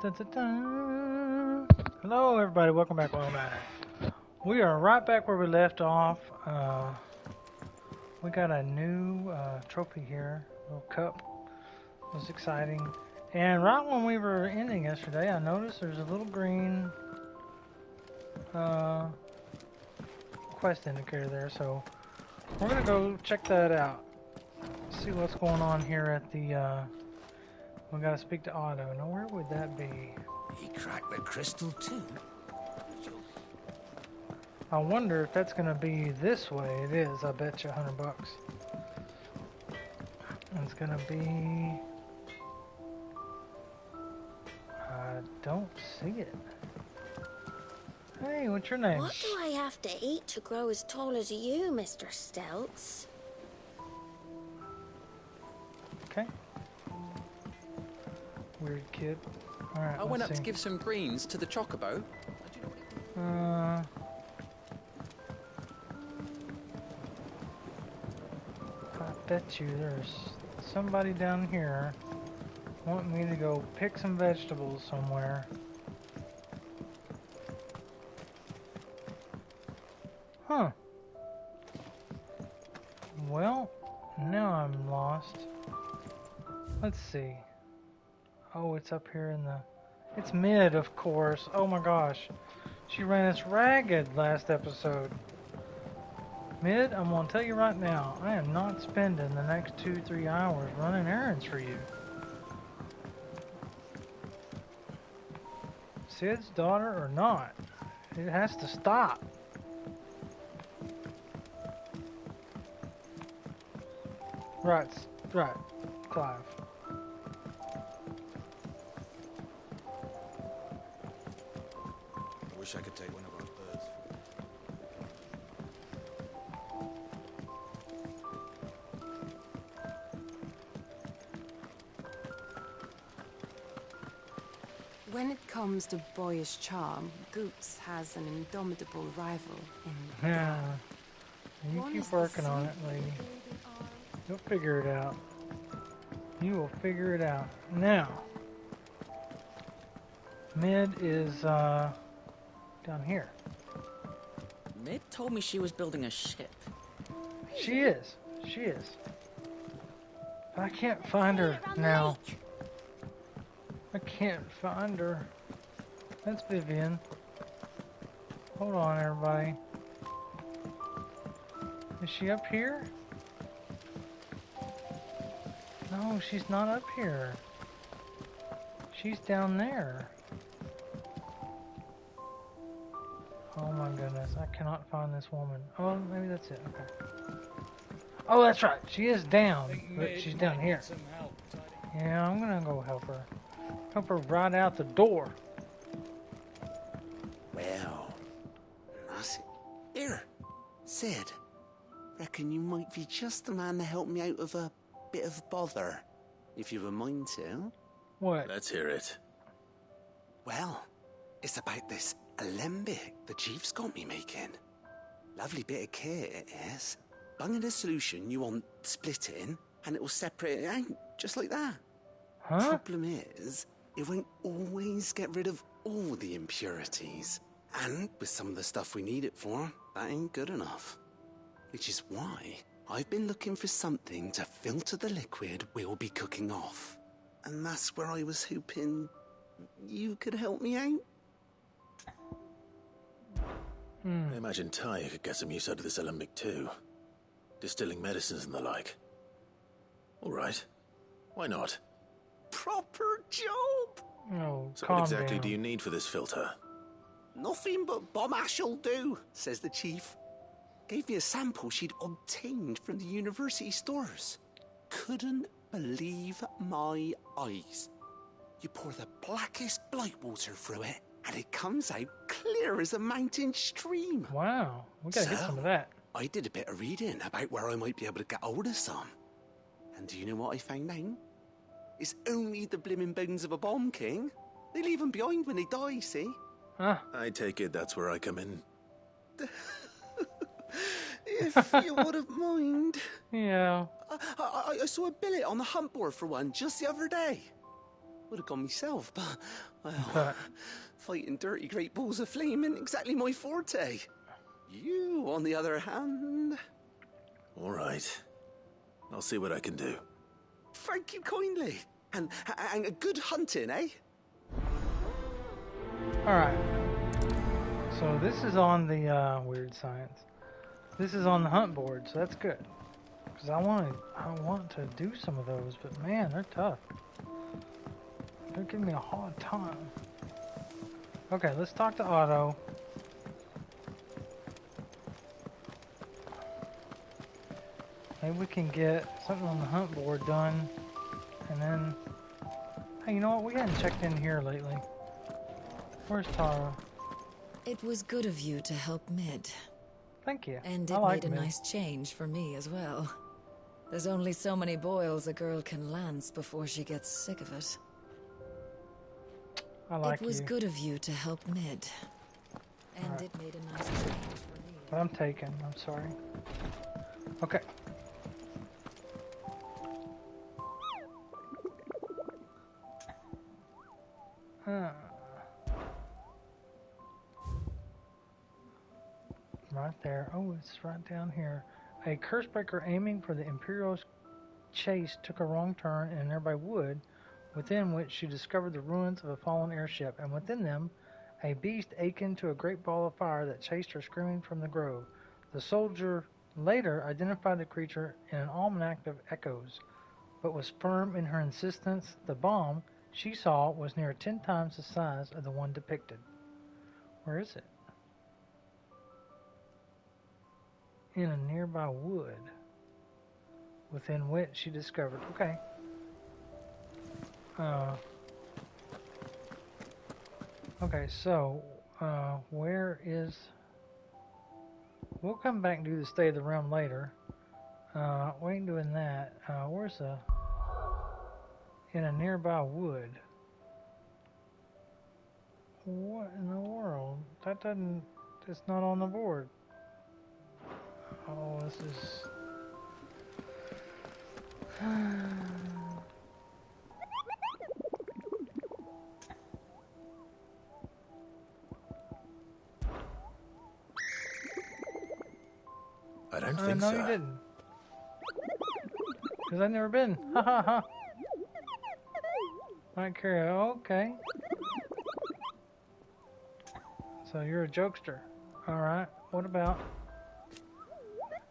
Dun. Hello, everybody. Welcome back. We are right back where we left off. We got a new trophy here, little cup. It was exciting. And right when we were ending yesterday, I noticed there's a little green quest indicator there. So we're gonna go check that out. See what's going on here at the. We gotta speak to Otto. Now, where would that be? He cracked the crystal too. I wonder if that's gonna be this way. It is. I bet you $100. It's gonna be. I don't see it. Hey, what's your name? What do I have to eat to grow as tall as you, Mr. Stelz? Okay. Weird kid. Alright, I went up to give some greens to the chocobo. I bet you there's somebody down here wanting me to go pick some vegetables somewhere. Huh. Well, now I'm lost. Let's see. Oh, it's up here in the... It's Mid, of course. Oh my gosh. She ran us ragged last episode. Mid, I'm gonna tell you right now, I am not spending the next 2-3 hours running errands for you. Sid's daughter or not, it has to stop. Right, Clive. I wish I could take one of our birds. When it comes to boyish charm, Goops has an indomitable rival in Yeah. You keep working on it, lady. You'll figure it out. You will figure it out. Now, Mid is down here. Mid told me she was building a ship. She is. She is. But I can't find her now. I can't find her. That's Vivian. Hold on, everybody. Is she up here? No, she's not up here. She's down there. Oh my goodness, I cannot find this woman. Oh, maybe that's it. Okay. Oh, that's right. She is down, but she's down here. Yeah, I'm gonna go help her. Help her right out the door. Well, that's it. Here, Sid. Reckon you might be just the man to help me out of a bit of bother, if you've a mind to. What? Let's hear it. Well, it's about this alembic the chief's got me making. Lovely bit of kit it is. Bung in a solution you want splitting, and it will separate it out, just like that. Huh? Problem is, it won't always get rid of all the impurities. And with some of the stuff we need it for, that ain't good enough. Which is why I've been looking for something to filter the liquid we'll be cooking off. And that's where I was hoping you could help me out. I imagine Ty could get some use out of this alembic too. Distilling medicines and the like. Alright. Why not? Proper job! No, So calm what exactly down. do you need for this filter? Nothing but bomb ash'll do, says the chief. Gave me a sample she'd obtained from the university stores. Couldn't believe my eyes. You pour the blackest blight water through it, and it comes out clear as a mountain stream. Wow, we gotta get some of that. I did a bit of reading about where I might be able to get hold of some. And do you know what I found out? It's only the blimmin' bones of a bomb king. They leave them behind when they die, see? Huh? I take it that's where I come in. If you wouldn't mind. Yeah. I saw a billet on the hunt board for one just the other day. Would have gone myself, but, well, But fighting dirty great balls of flame isn't exactly my forte. You, on the other hand... All right. I'll see what I can do. Thank you kindly. And a good hunting, eh? alright. So this is on the weird science. This is on the hunt board, so that's good. Because I want to do some of those, but man, they're tough. They're giving me a hard time. Okay, let's talk to Otto. Maybe we can get something on the hunt board done. And then... Hey, you know what? We hadn't checked in here lately. Where's Tara? It was good of you to help Mid. Thank you. And I it like made a Mid. nice change for me as well. There's only so many boils a girl can lance before she gets sick of it. I like It was you. good of you to help Mid. And Alright. it made a nice change for me. But I'm taken. I'm sorry. Okay. Right there. Oh, it's right down here. A Cursebreaker aiming for the Imperial's chase took a wrong turn in a nearby wood, within which she discovered the ruins of a fallen airship, and within them, a beast akin to a great ball of fire that chased her screaming from the grove. The soldier later identified the creature in an almanac of echoes, but was firm in her insistence. The bomb she saw was near 10 times the size of the one depicted. Where is it? In a nearby wood, within which she discovered. Okay. Okay, so, where is... We'll come back and do the State of the Realm later. We ain't doing that. Where's the... In a nearby wood. What in the world? That doesn't... It's not on the board. Oh, this is... I don't think no, so. you didn't. Because I've never been. Ha ha ha. Mike Carey, okay. So you're a jokester. Alright, what about...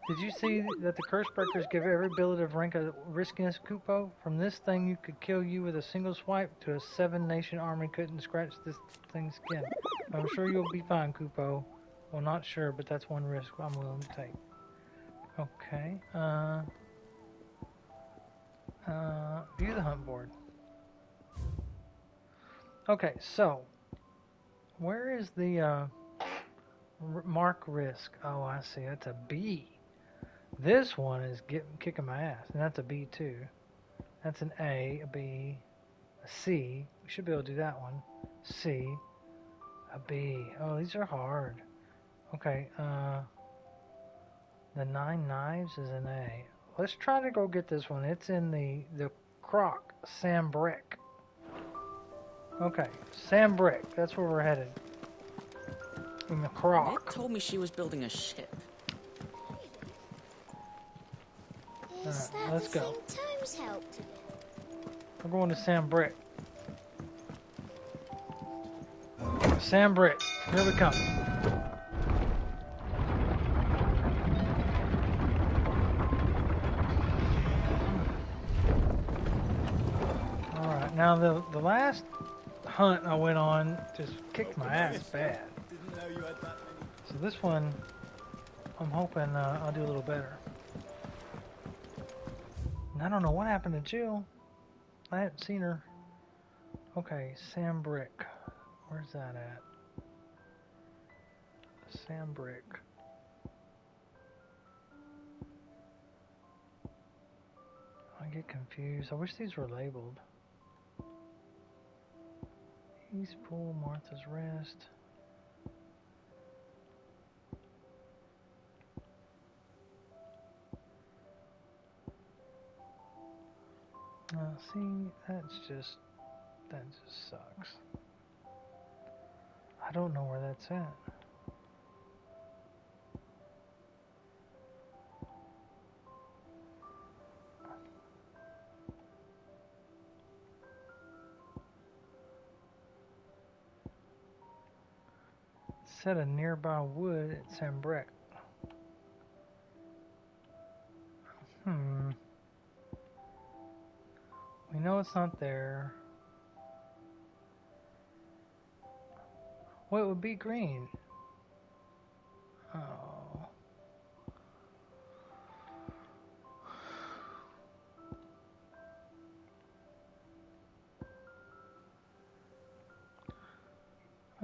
Did you see that the Cursebreakers give every billet of rank a riskiness cupo? From this thing you could kill you with a single swipe to a 7-nation army couldn't scratch this thing's skin. I'm sure you'll be fine, Kupo. Well, not sure, but that's one risk I'm willing to take. Okay, view the hunt board. Okay, so, where is the, mark risk? Oh, I see, that's a B. This one is kicking my ass, and that's a B too. That's an A, a B, a C. We should be able to do that one. C, a B. Oh, these are hard. Okay, the 9 Knives is an A. Let's try to go get this one. It's in the Croc, Sambrick. Okay, Sambrick. That's where we're headed. In the Croc. Mid told me she was building a ship. Is Alright, that let's the go. thing Tomes helped with? We're going to Sambrick. Sambrick. Here we come. Alright, now the last hunt I went on just kicked my ass bad. So this one, I'm hoping I'll do a little better. And I don't know what happened to Jill. I hadn't seen her. Okay, Sambrick. Where's that at? Sambrick. I get confused. I wish these were labeled. East Pool, Martha's Rest. See, that's just That just sucks. I don't know where that's at. It said a nearby wood at Sambrek. We know it's not there. Well, it would be green. Oh.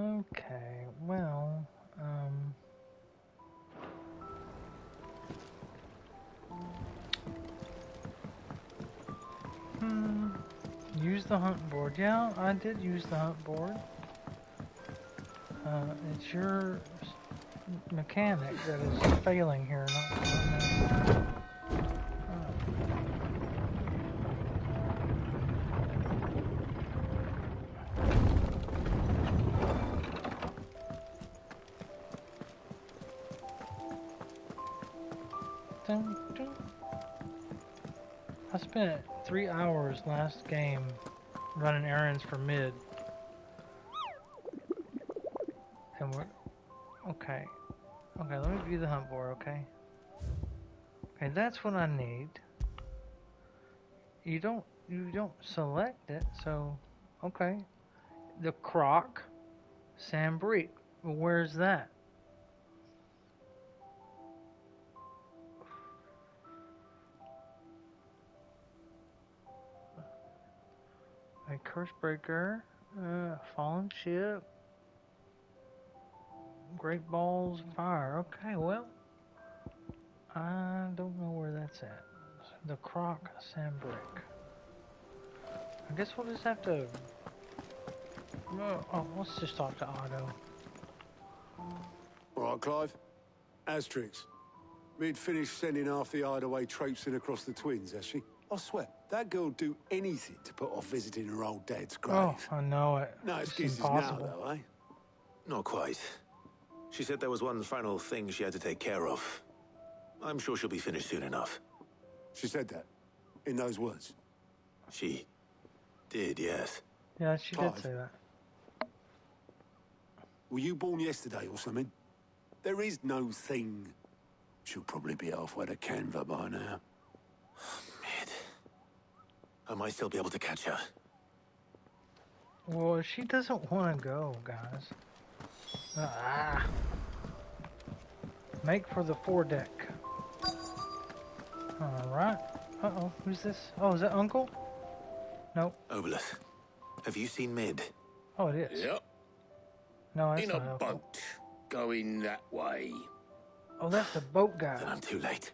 Okay, well, use the hunt board. Yeah, I did use the hunt board. It's your mechanic that is failing here, not me. Dun, dun. I spent 3 hours last game running errands for mid. And we're okay. Okay, let me view the hunt board, okay? Okay, that's what I need. You don't select it, so okay. The croc Sambrique. Where's that? A Cursebreaker, Fallen Ship, Great Balls of Fire. Okay, well, I don't know where that's at. The Croc Sambrick. I guess we'll just have to. Oh, let's just talk to Otto. All right, Clive. Astrix. We'd finished sending half the hideaway traipsing across the twins, has she? I swear, that girl'd do anything to put off visiting her old dad's grave. Oh, I know it. No It's excuses now, impossible. though, eh? Not quite. She said there was one final thing she had to take care of. I'm sure she'll be finished soon enough. She said that? In those words? She did, yes. Yeah, she did Clive. say that. Were you born yesterday or something? There is no thing. She'll probably be halfway to Canva by now. Mid. I might still be able to catch her. Well, she doesn't want to go, guys. Make for the foredeck. Alright. Uh-oh, who's this? Oh, is that Uncle? Nope. Obolus, have you seen Mid? Oh, it is. Yep, No, that's in not a Uncle. boat, going that way. Oh, that's the boat Then guy. I'm too late.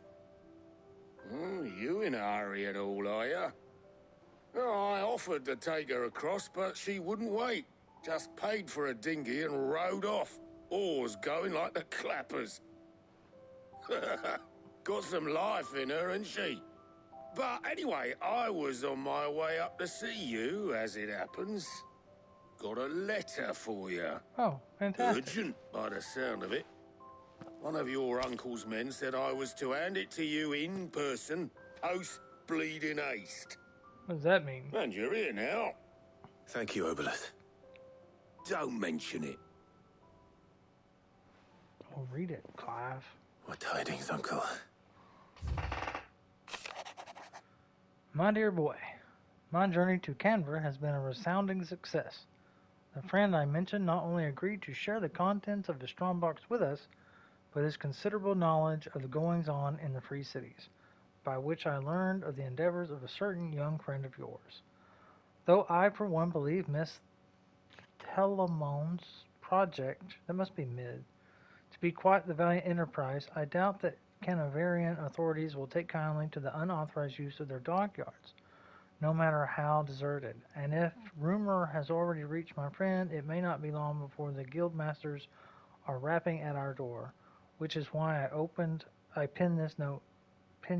You in a hurry at all, are you? Oh, I offered to take her across, but she wouldn't wait. Just paid for a dinghy and rowed off. Oars going like the clappers. Got some life in her, ain't she? But anyway, I was on my way up to see you, as it happens. Got a letter for you. Oh, fantastic. Urgent, by the sound of it. One of your uncle's men said I was to hand it to you in person, post-bleeding haste. What does that mean? And you're here now. Thank you, Obolus. Don't mention it. Well, read it, Clive. What tidings, Uncle? My dear boy, my journey to Canver has been a resounding success. The friend I mentioned not only agreed to share the contents of the strongbox with us, but his considerable knowledge of the goings-on in the Free Cities, by which I learned of the endeavors of a certain young friend of yours. Though I, for one, believe Miss Telemon's project, that must be Mid, to be quite the valiant enterprise, I doubt that Canavarian authorities will take kindly to the unauthorized use of their dockyards, no matter how deserted. And if rumor has already reached my friend, it may not be long before the guild masters are rapping at our door, which is why I pin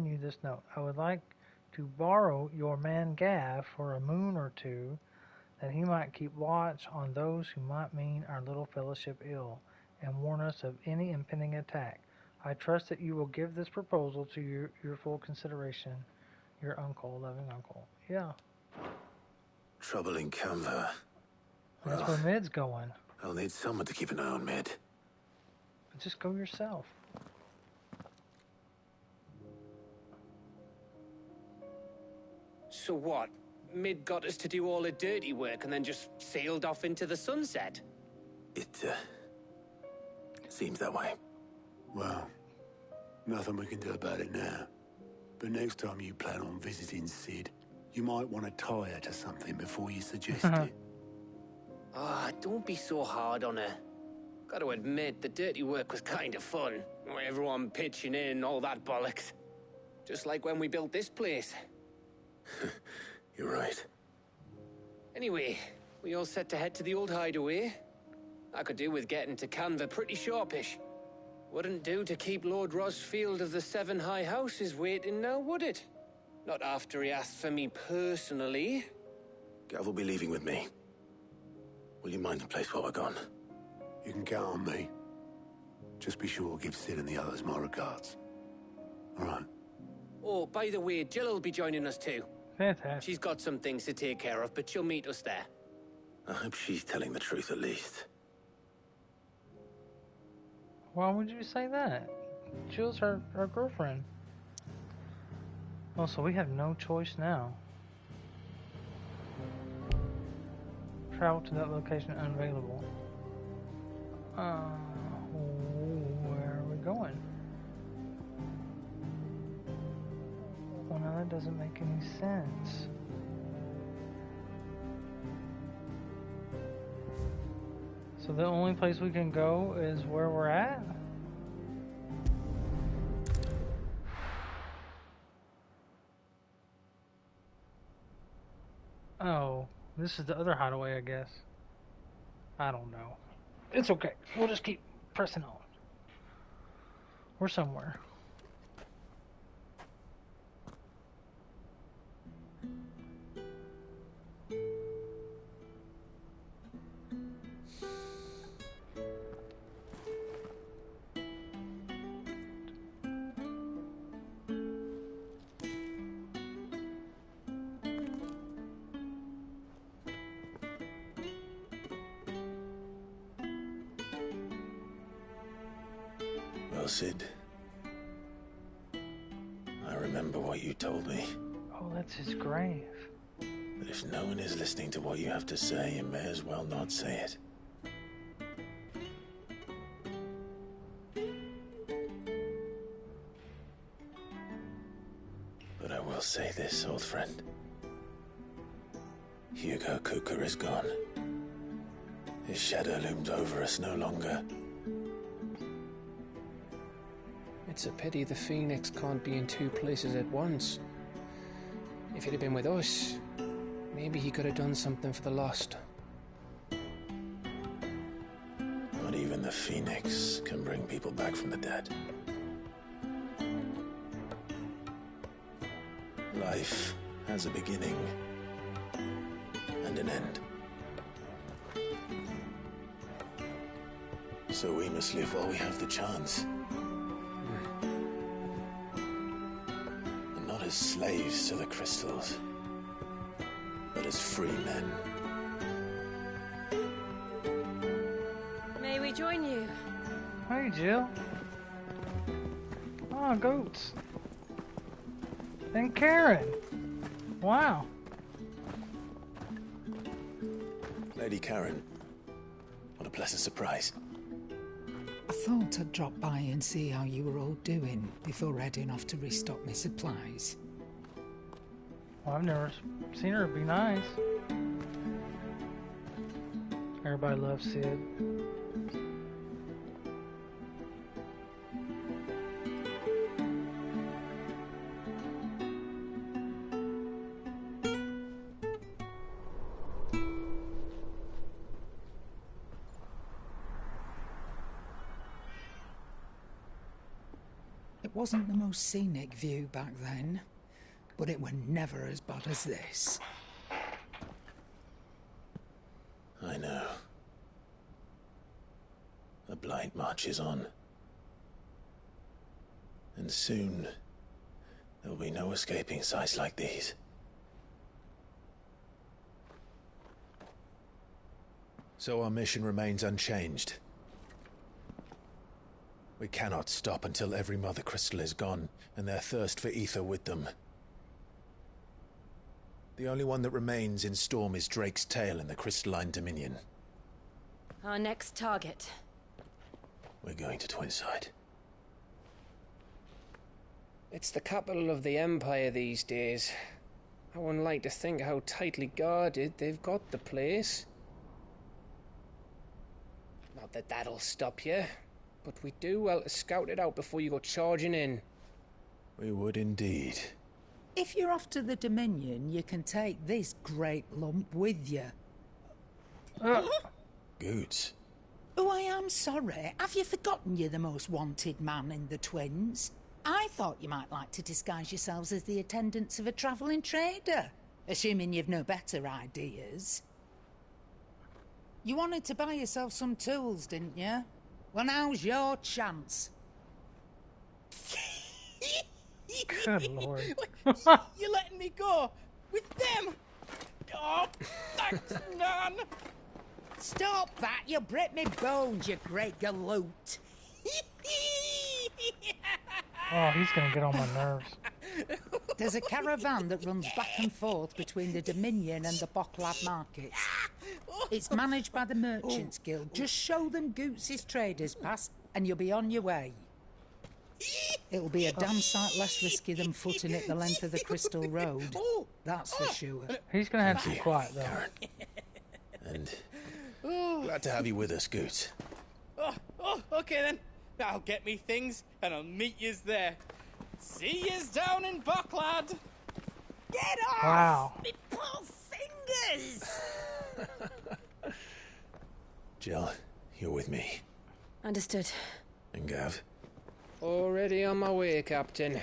you this note. I would like to borrow your man Gav for a moon or two that he might keep watch on those who might mean our little fellowship ill, and warn us of any impending attack. I trust that you will give this proposal to your full consideration. Your uncle, loving uncle. Yeah. Trouble in Canva. That's where Mid's going. I'll need someone to keep an eye on Mid. But just go yourself. So what? Mid got us to do all the dirty work and then just sailed off into the sunset? It seems that way. Well, nothing we can do about it now. But next time you plan on visiting Sid, you might want to tie her to something before you suggest it. Ah, don't be so hard on her. Got to admit, the dirty work was kind of fun. Everyone pitching in, all that bollocks. Just like when we built this place. You're right. Anyway, we all set to head to the old hideaway. I could do with getting to Canva pretty sharpish. Wouldn't do to keep Lord Rosfield of the Seven High Houses waiting now, would it? Not after he asked for me personally. Gav will be leaving with me. Will you mind the place while we're gone? You can count on me. Just be sure to give Sid and the others my regards. All right. Oh, by the way, Jill will be joining us too. Fantastic. She's got some things to take care of, but she'll meet us there. I hope she's telling the truth at least. Why would you say that? Jill's her girlfriend. Also, we have no choice now. Travel to that location unavailable. Where are we going? Well, now that doesn't make any sense. So the only place we can go is where we're at? Oh, this is the other hideaway, I guess. I don't know. It's okay. We'll just keep pressing on. We're somewhere. Well, Sid, I remember what you told me. Oh, that's his grave. That if no one is listening to what you have to say, you may as well not say it. But I will say this, old friend. Hugo Kuka is gone. His shadow looms over us no longer. It's a pity the Phoenix can't be in two places at once. If he'd have been with us, maybe he could have done something for the lost. Not even the Phoenix can bring people back from the dead. Life has a beginning and an end. So we must live while we have the chance. And not as slaves to the crystals, but as free men. May we join you? Hey, Jill. Oh, goats. And Karen. Wow. Lady Karen, what a pleasant surprise. I thought I'd drop by and see how you were all doing before heading off to restock my supplies. Well, I've never seen her be nice. Everybody loves Sid. It wasn't the most scenic view back then, but it were never as bad as this. I know. The blight marches on. And soon, there will be no escaping sights like these. So our mission remains unchanged. We cannot stop until every Mother Crystal is gone, and their thirst for ether with them. The only one that remains in Storm is Drake's Tail in the Crystalline Dominion. Our next target. We're going to Twinside. It's the capital of the Empire these days. I wouldn't like to think how tightly guarded they've got the place. Not that that'll stop you, but we do well to scout it out before you go charging in. We would indeed. If you're off to the Dominion, you can take this great lump with you. Goods. Oh, I am sorry. Have you forgotten you're the most wanted man in the Twins? I thought you might like to disguise yourselves as the attendants of a travelling trader, assuming you've no better ideas. You wanted to buy yourself some tools, didn't you? Well, now's your chance. Good lord. You're letting me go with them? Oh, thanks, Nan. Stop that! You'll break me bones, you great galoot. Oh, he's gonna get on my nerves. There's a caravan that runs back and forth between the Dominion and the Bocklad markets. It's managed by the Merchants Guild. Just show them Goots' traders pass and you'll be on your way. It'll be a damn sight less risky than footing it the length of the Crystal Road. That's for sure. He's gonna have to be quiet, though. And glad to have you with us, Goots. Okay then. I'll get me things and I'll meet yous there. See yous down in Bocklad. Get off! Wow. Me poor fingers! Jill, you're with me. Understood. And Gav? Already on my way, Captain.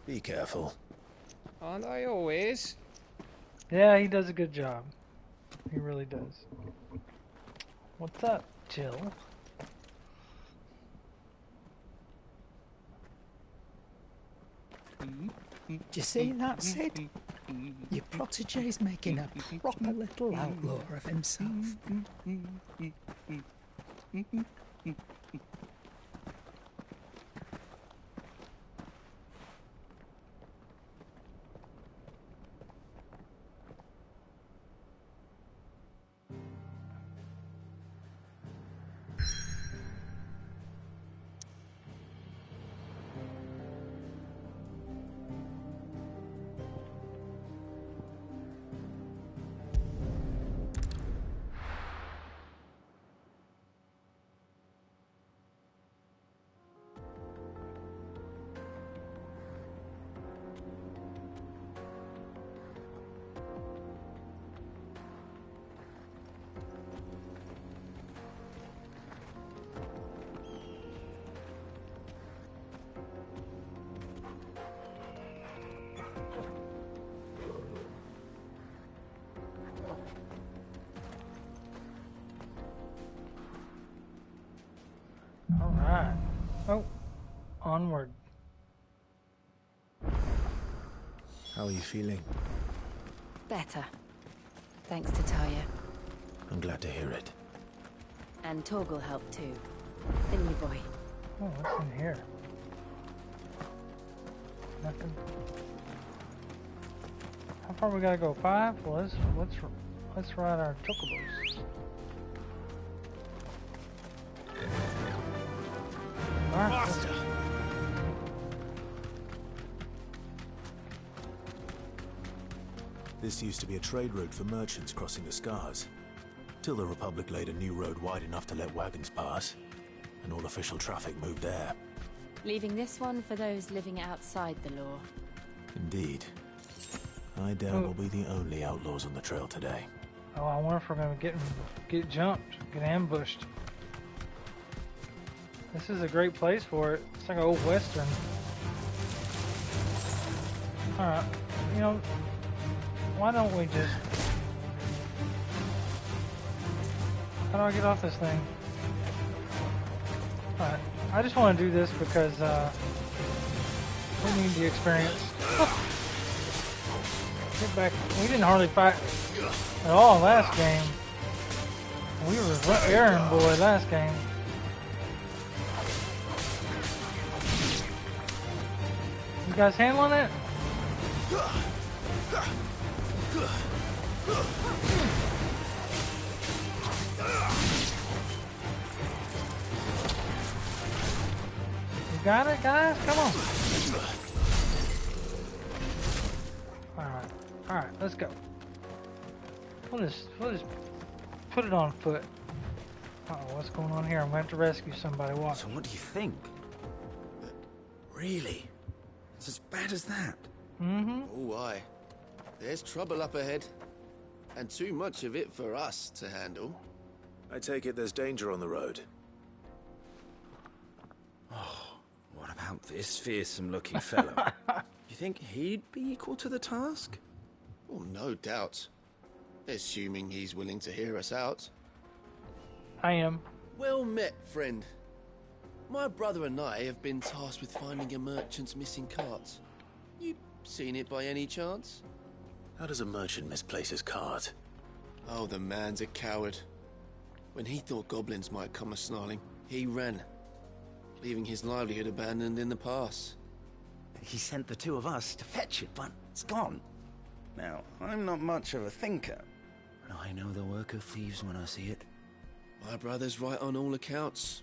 Be careful. Aren't I always? Yeah, he does a good job. He really does. What's up, Jill? Do you see that, Sid? Your protege's making a proper little outlaw of himself. Alright. Oh, onward. How are you feeling? Better. Thanks to Taya. I'm glad to hear it. And Torgal helped too. Didn't you, boy? Oh, what's in here? Nothing. How far we gotta go? 5? Well, let's ride our chocobos. Faster! This used to be a trade route for merchants crossing the Scars, till the Republic laid a new road wide enough to let wagons pass, and all official traffic moved there. Leaving this one for those living outside the law. Indeed. I doubt we'll be the only outlaws on the trail today. Oh, I wonder if we're gonna get jumped, get ambushed. This is a great place for it. It's like an old western. Alright, you know, why don't we just How do I get off this thing? Alright. I just want to do this because, we need the experience. Get back. We didn't hardly fight at all last game. We were errand boy last game. You guys handling it? You got it, guys? Come on. Alright, let's go. We'll just put it on foot. Uh-oh, what's going on here? I'm gonna have to rescue somebody. Watch. So what do you think? Really? It's as bad as that? Mm-hmm. Oh, aye. There's trouble up ahead. And too much of it for us to handle. I take it there's danger on the road. Oh, what about this fearsome-looking fellow? You think he'd be equal to the task? Oh, no doubt. Assuming he's willing to hear us out. I am. Well met, friend. My brother and I have been tasked with finding a merchant's missing cart. You seen it by any chance? How does a merchant misplace his cart? Oh, the man's a coward. When he thought goblins might come a-snarling, he ran, leaving his livelihood abandoned in the pass. He sent the two of us to fetch it, but it's gone. Now, I'm not much of a thinker, but I know the work of thieves when I see it. My brother's right on all accounts.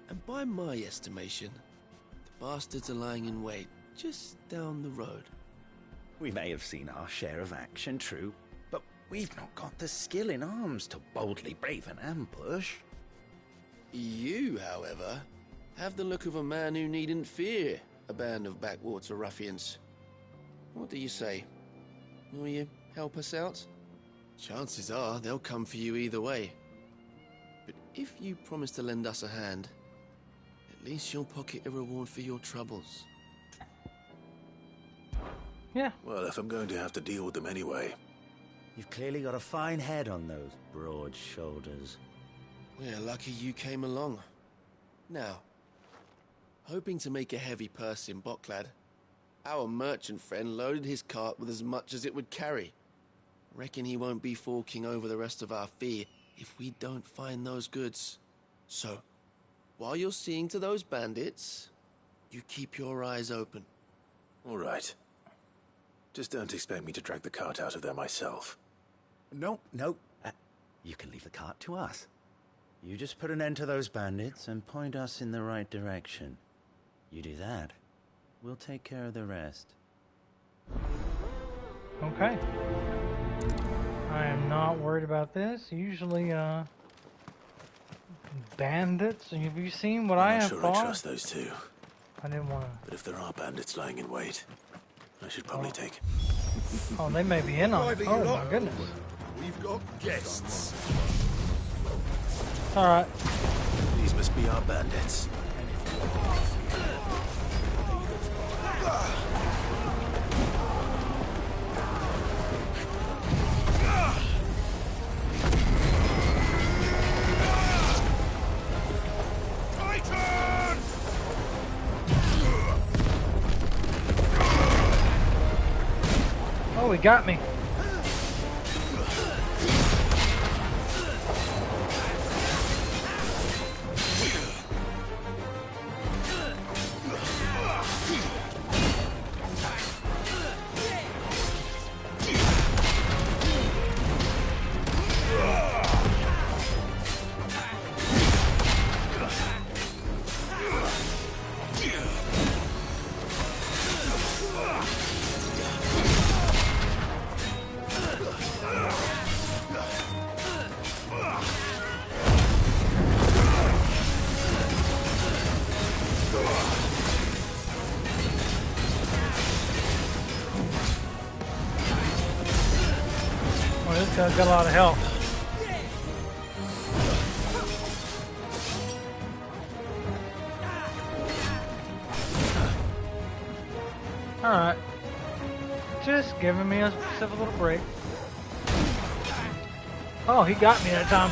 And by my estimation, the bastards are lying in wait just down the road. We may have seen our share of action, true, but we've not got the skill in arms to boldly brave an ambush. You, however, have the look of a man who needn't fear a band of backwater ruffians. What do you say? Will you help us out? Chances are they'll come for you either way. But if you promise to lend us a hand, at least you'll pocket a reward for your troubles. Yeah. Well, if I'm going to have to deal with them anyway. You've clearly got a fine head on those broad shoulders. We're lucky you came along. Now, hoping to make a heavy purse in Boklad, our merchant friend loaded his cart with as much as it would carry. Reckon he won't be forking over the rest of our fee if we don't find those goods. So, while you're seeing to those bandits, you keep your eyes open. All right. Just don't expect me to drag the cart out of there myself. No. You can leave the cart to us. You just put an end to those bandits and point us in the right direction. You do that, we'll take care of the rest. Okay. I am not worried about this. Usually, bandits. Have you seen what I have I'm not fought? sure I trust those two. I didn't want to. But if there are bandits lying in wait, I should probably take. Oh, they may be in on it. Oh my goodness. We've got guests. All right. These must be our bandits. Oh, he got me. This guy's got a lot of health. Alright. Just giving me a civil little break. Oh, he got me that time.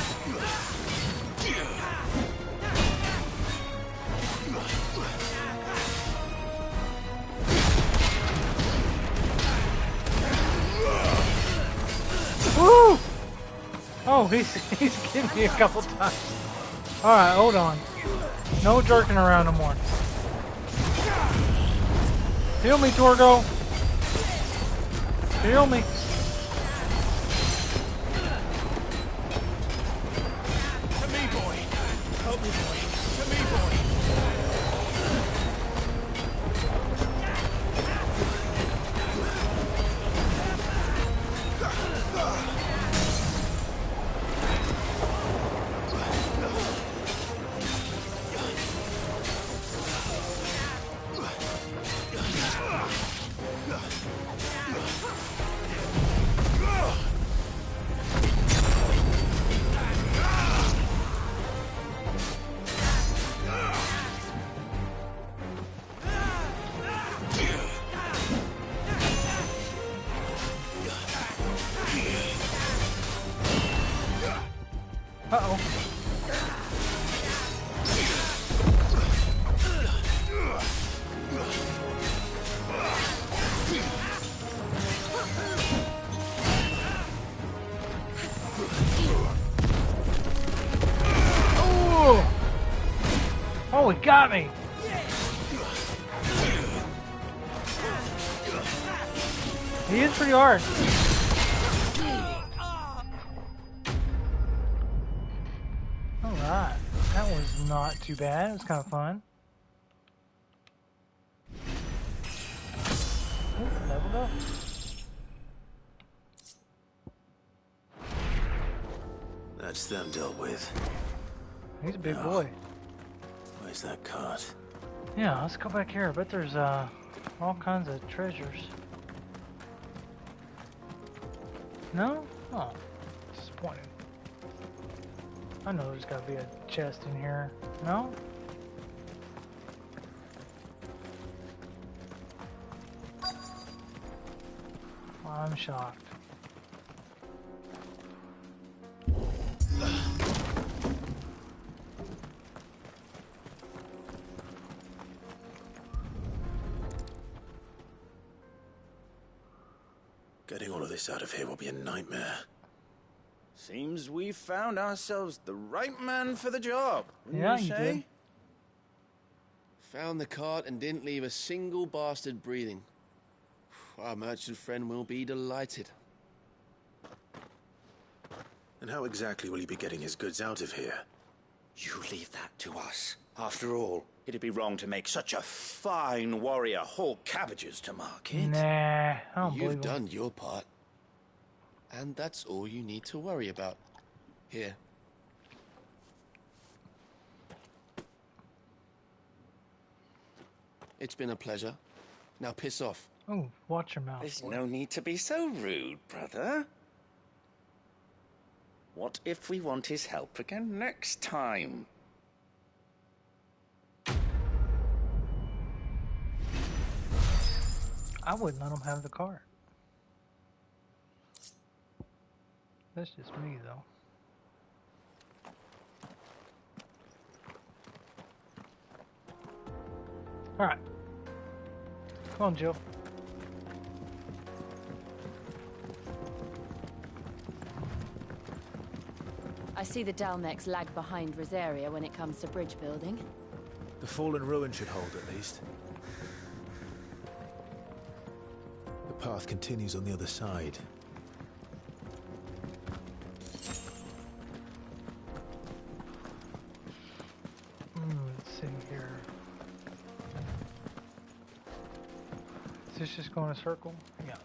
Woo! Oh, he's getting me a couple times. Alright, hold on. No jerking around no more. Heal me, Torgo. Heal me. To me, boy. Help me, boy. To me, boy. Uh-oh. Oh, he got me. He is pretty hard. Alright, that was not too bad. It was kind of fun. Ooh, leveled up. That's them dealt with. He's a big boy. Where's that cart? Yeah, let's go back here. I bet there's all kinds of treasures. No? Oh, disappointing. I know there's got to be a chest in here. No? I'm shocked. Getting all of this out of here will be a nightmare. Seems we've found ourselves the right man for the job. Yeah, you you say? did. Found the cart and didn't leave a single bastard breathing. Our merchant friend will be delighted. And how exactly will he be getting his goods out of here? You leave that to us. After all, it'd be wrong to make such a fine warrior haul cabbages to market. Nah, I don't You've believe him. done your part. And that's all you need to worry about. Here. It's been a pleasure. Now piss off. Oh, watch your mouth. There's no need to be so rude, brother. What if we want his help again next time? I wouldn't let him have the cart. That's just me, though. Alright. Come on, Jill. I see the Dalmex lag behind Rosaria when it comes to bridge building. The fallen ruin should hold, at least. The path continues on the other side. Let's see here. Is this just going in a circle? Yeah.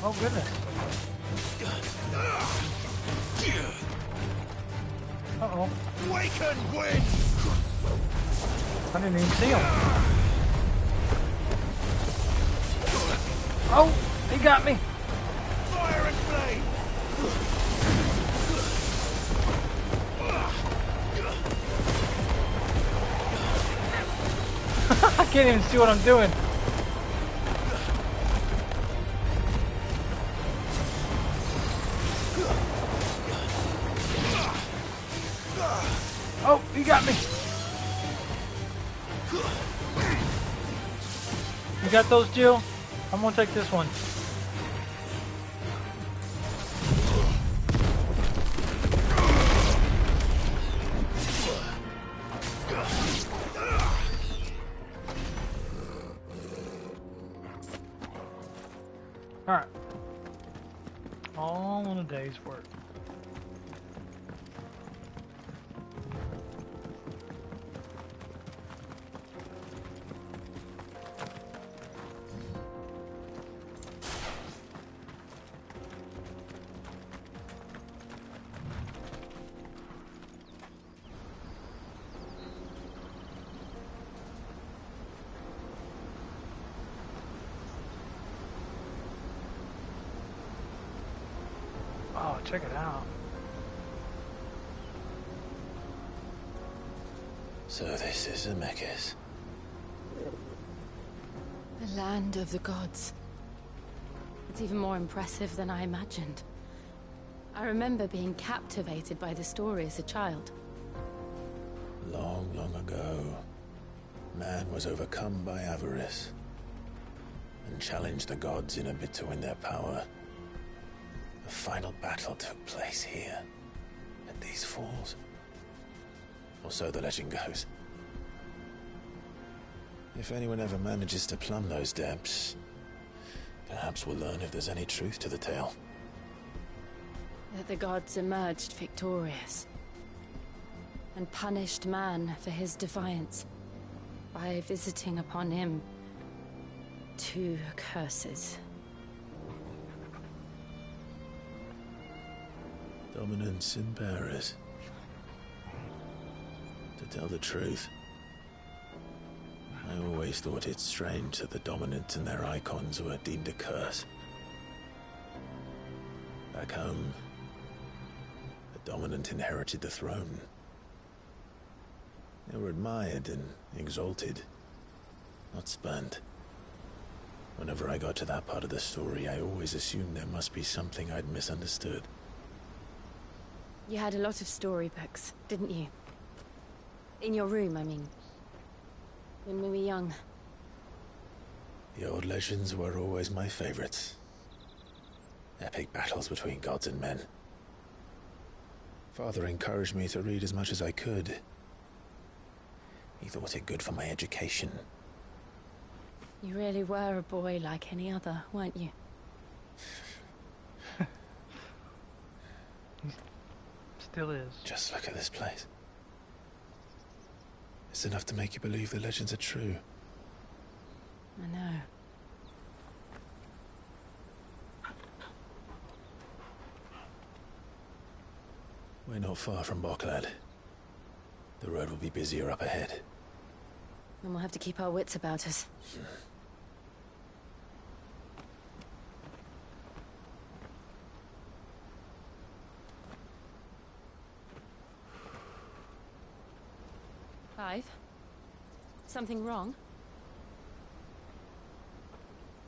Oh goodness. Uh-oh. Waken wind! I didn't even see him. Oh, he got me. Fire and flame! I can't even see what I'm doing. got those, Jill? I'm gonna take this one. Alright. All in a day's work. Oh, check it out. So this is Zemeckis. The land of the gods. It's even more impressive than I imagined. I remember being captivated by the story as a child. Long, long ago, man was overcome by avarice and challenged the gods in a bid to win their power. The final battle took place here, at these falls. Or so the legend goes. If anyone ever manages to plumb those depths, perhaps we'll learn if there's any truth to the tale. That the gods emerged victorious and punished man for his defiance by visiting upon him 2 curses. Dominance in Paris. To tell the truth, I always thought it strange that the dominant and their icons were deemed a curse. Back home, the dominant inherited the throne. They were admired and exalted, not spurned. Whenever I got to that part of the story, I always assumed there must be something I'd misunderstood. You had a lot of storybooks, didn't you? In your room, I mean. When we were young. The old legends were always my favorites. Epic battles between gods and men. Father encouraged me to read as much as I could. He thought it good for my education. You really were a boy like any other, weren't you? Still is. Just look at this place. It's enough to make you believe the legends are true. I know. We're not far from Boklad. The road will be busier up ahead. And we'll have to keep our wits about us. Clive? Something wrong?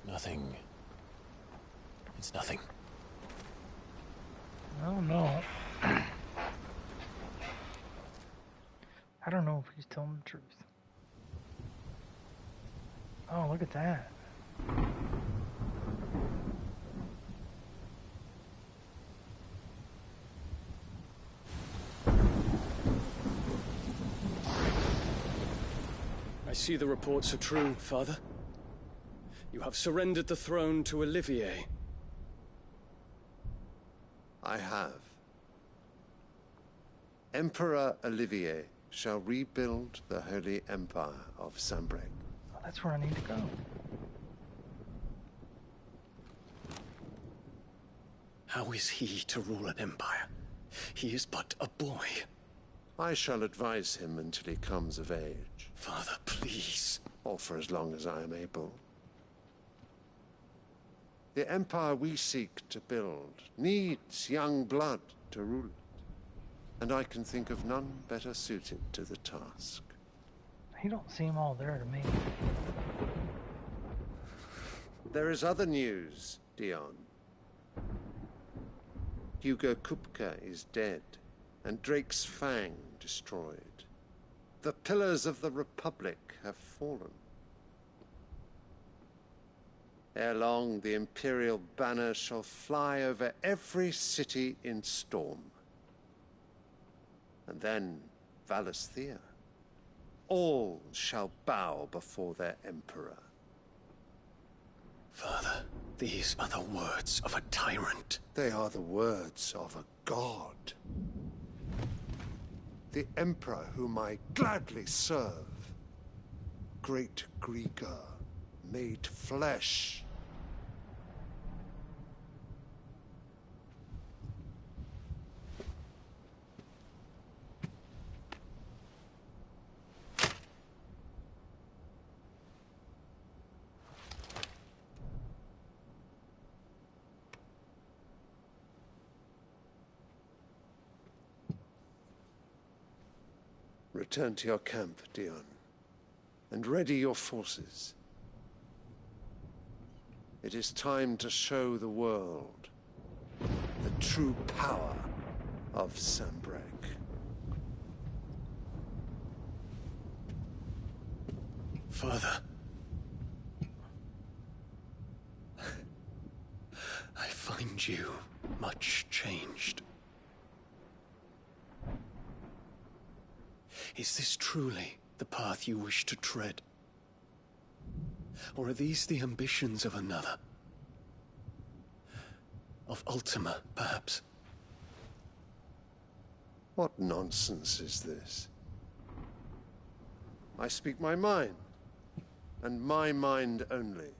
Nothing. It's nothing. Oh no. I don't know if he's telling the truth. Oh, look at that. I see the reports are true, Father. You have surrendered the throne to Olivier. I have. Emperor Olivier shall rebuild the Holy Empire of Sanbreque. Oh, that's where I need to go. How is he to rule an empire? He is but a boy. I shall advise him until he comes of age. Father, please. Or for as long as I am able. The empire we seek to build needs young blood to rule it. And I can think of none better suited to the task. He don't seem all there to me. There is other news, Dion. Hugo Kupka is dead, and Drake's Fang destroyed. The pillars of the Republic have fallen. Ere long, the Imperial banner shall fly over every city in Storm. And then Valisthea. All shall bow before their Emperor. Father, these are the words of a tyrant. They are the words of a god. The Emperor whom I gladly serve. Great Greager, made flesh. Return to your camp, Dion, and ready your forces. It is time to show the world the true power of Sanbreque. Father. I find you much changed. Is this truly the path you wish to tread? Or are these the ambitions of another? Of Ultima, perhaps? What nonsense is this? I speak my mind, and my mind only.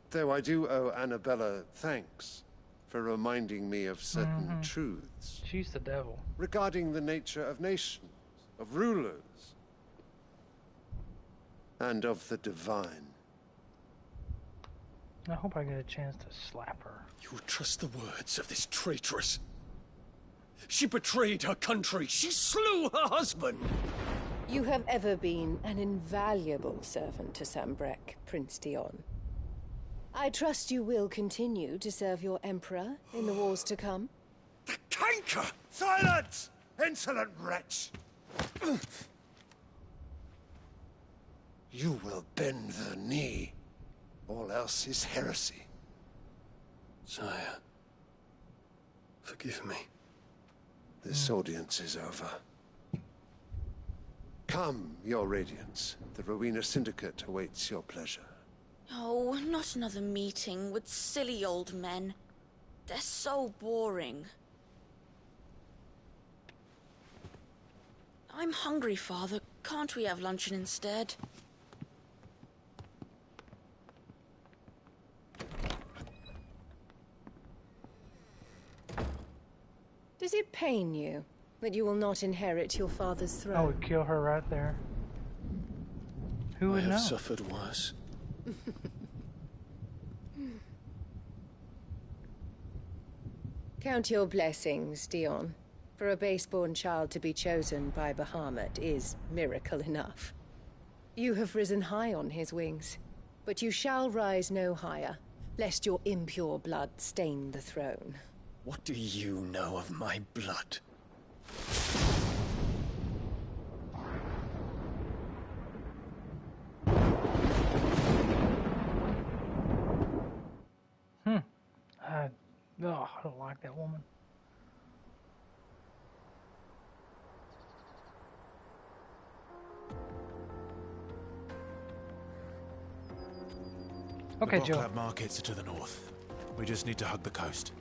Though I do owe Annabella thanks for reminding me of certain truths. She's the devil. Regarding the nature of nations, of rulers, and of the divine. I hope I get a chance to slap her. You would trust the words of this traitress? She betrayed her country. She slew her husband. You have ever been an invaluable servant to Sanbreque, Prince Dion. I trust you will continue to serve your Emperor in the wars to come. The canker! Silence! Insolent wretch! You will bend the knee. All else is heresy. Sire, forgive me. This audience is over. Come, your Radiance. The Rowena Syndicate awaits your pleasure. Oh, not another meeting with silly old men. They're so boring. I'm hungry, Father. Can't we have luncheon instead? Does it pain you that you will not inherit your father's throne? I would kill her right there. Who would I have know? suffered worse. Count your blessings, Dion. For a base-born child to be chosen by Bahamut is miracle enough. You have risen high on his wings, but you shall rise no higher, lest your impure blood stain the throne. What do you know of my blood? I don't like that woman. Okay, Joe. The Boklab markets are to the north. We just need to hug the coast.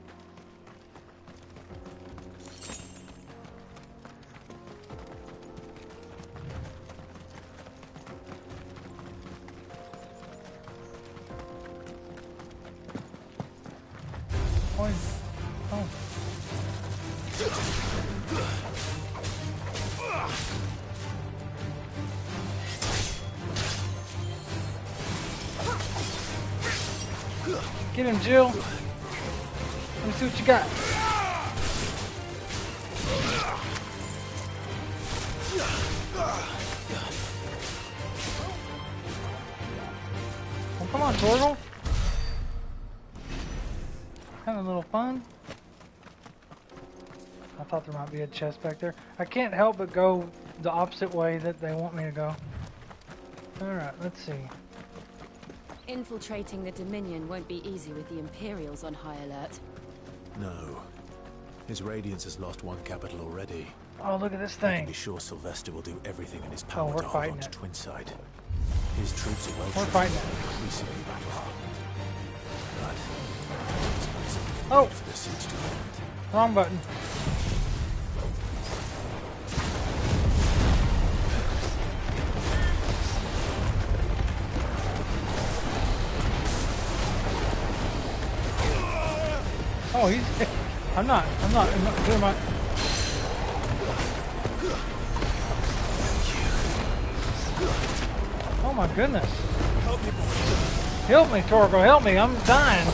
Get him, Jill. Let me see what you got. Oh, come on, Torgal. Having a little fun. I thought there might be a chest back there. I can't help but go the opposite way that they want me to go. Alright, let's see. Infiltrating the Dominion won't be easy with the Imperials on high alert. No. His Radiance has lost one capital already. Oh, look at this You thing. can be sure Sylvester will do everything in his power we're to hold fighting on to it. Twinside. His troops are well We're trained fighting and it. increasingly battle-hardened. But Oh! for the siege to end. Wrong button. Oh, he's... I'm not doing my... Oh my goodness. Help me, Torgo, help me, I'm dying.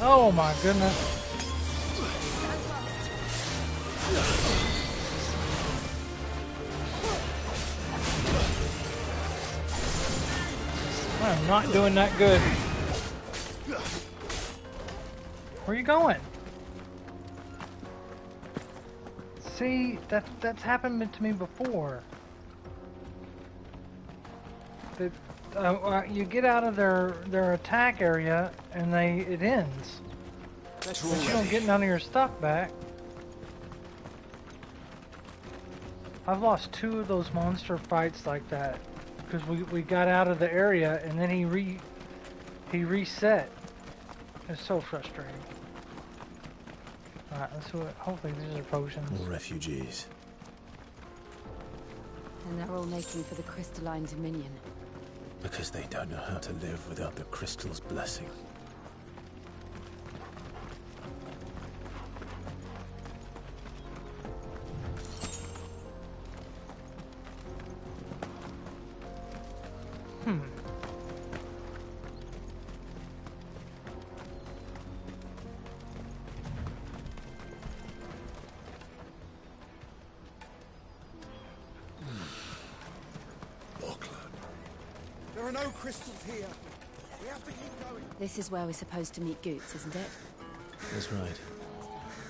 Oh my goodness. I'm not doing that good. Where are you going? See, that's happened to me before. You get out of their attack area and it ends. But you don't get none of your stuff back. I've lost 2 of those monster fights like that because we got out of the area and then he reset. It's so frustrating. Alright, let's see what. Hopefully these are potions. More refugees. And they're all making for the Crystalline Dominion. Because they don't know how to live without the crystal's blessing. There are no crystals here. We have to keep going. This is where we're supposed to meet Goots, isn't it? That's right.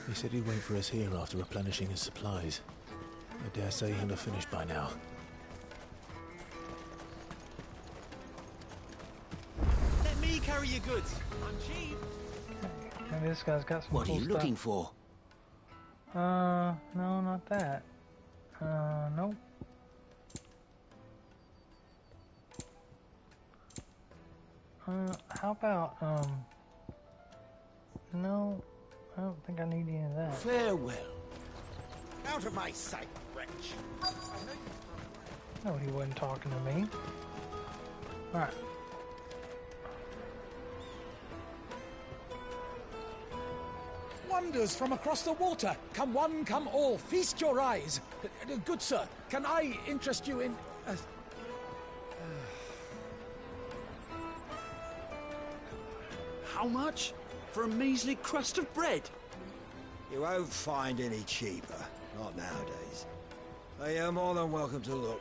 He said he'd wait for us here after replenishing his supplies. I dare say he'll have finished by now. Let me carry your goods. I'm cheap. Maybe this guy's got some What cool are you stuff. looking for? No, not that. Nope. How about, no, I don't think I need any of that. Farewell. Out of my sight, wretch. No, he wasn't talking to me. Alright. Wonders from across the water. Come one, come all. Feast your eyes. Good sir, can I interest you in... How much? For a measly crust of bread? You won't find any cheaper. Not nowadays. But you're more than welcome to look.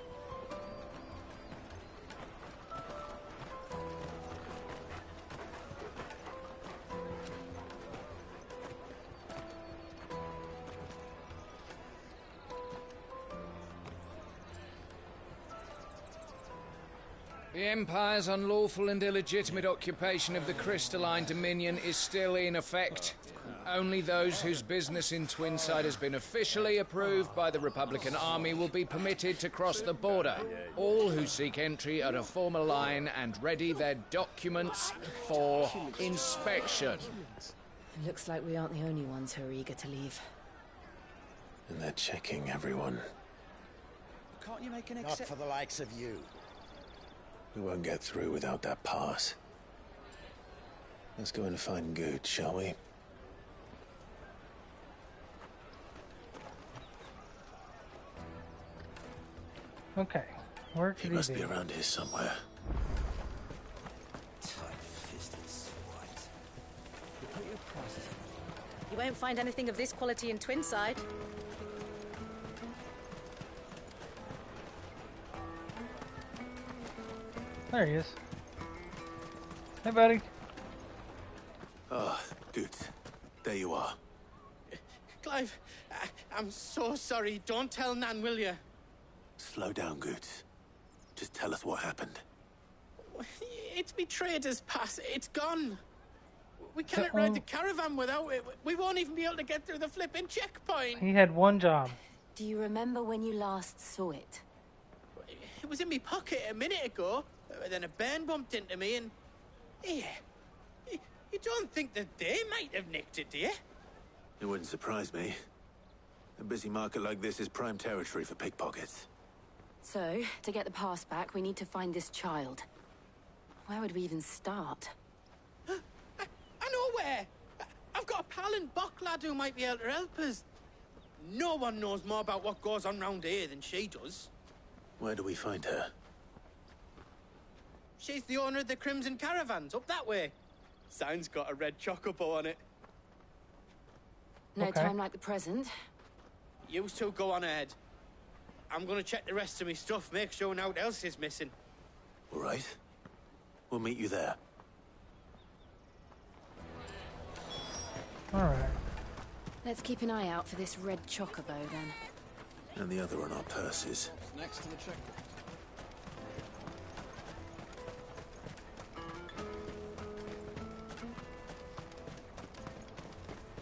The Empire's unlawful and illegitimate occupation of the Crystalline Dominion is still in effect. Only those whose business in Twinside has been officially approved by the Republican Army will be permitted to cross the border. All who seek entry are to form a line and ready their documents for inspection. It looks like we aren't the only ones who are eager to leave. And they're checking everyone. Can't you make an Not for the likes of you. We won't get through without that pass. Let's go and find Goot, shall we? Okay, where could He he must be? be around here somewhere. Tight-fisted swine. You put your prices in. You won't find anything of this quality in Twinside. There he is. Hey, buddy. Ah, Goot. There you are. Clive, I'm so sorry. Don't tell Nan, will you? Slow down, Goot. Just tell us what happened. It's me trader's pass. It's gone. We cannot ride the caravan without it. We won't even be able to get through the flipping checkpoint. He had one job. Do you remember when you last saw it? It was in my pocket a minute ago. Then a bairn bumped into me and... Yeah. You don't think that they might have nicked it, do you? It wouldn't surprise me. A busy market like this is prime territory for pickpockets. So, to get the pass back, we need to find this child. Where would we even start? I know where! I've got a pal in Bocklad who might be able to help us. No one knows more about what goes on round here than she does. Where do we find her? She's the owner of the Crimson Caravans, up that way. Sign's got a red chocobo on it. No time like the present. You two go on ahead. I'm gonna check the rest of my stuff, make sure no one else is missing. All right. We'll meet you there. All right. Let's keep an eye out for this red chocobo, then. And the other on our purses. Next to the checkpoint.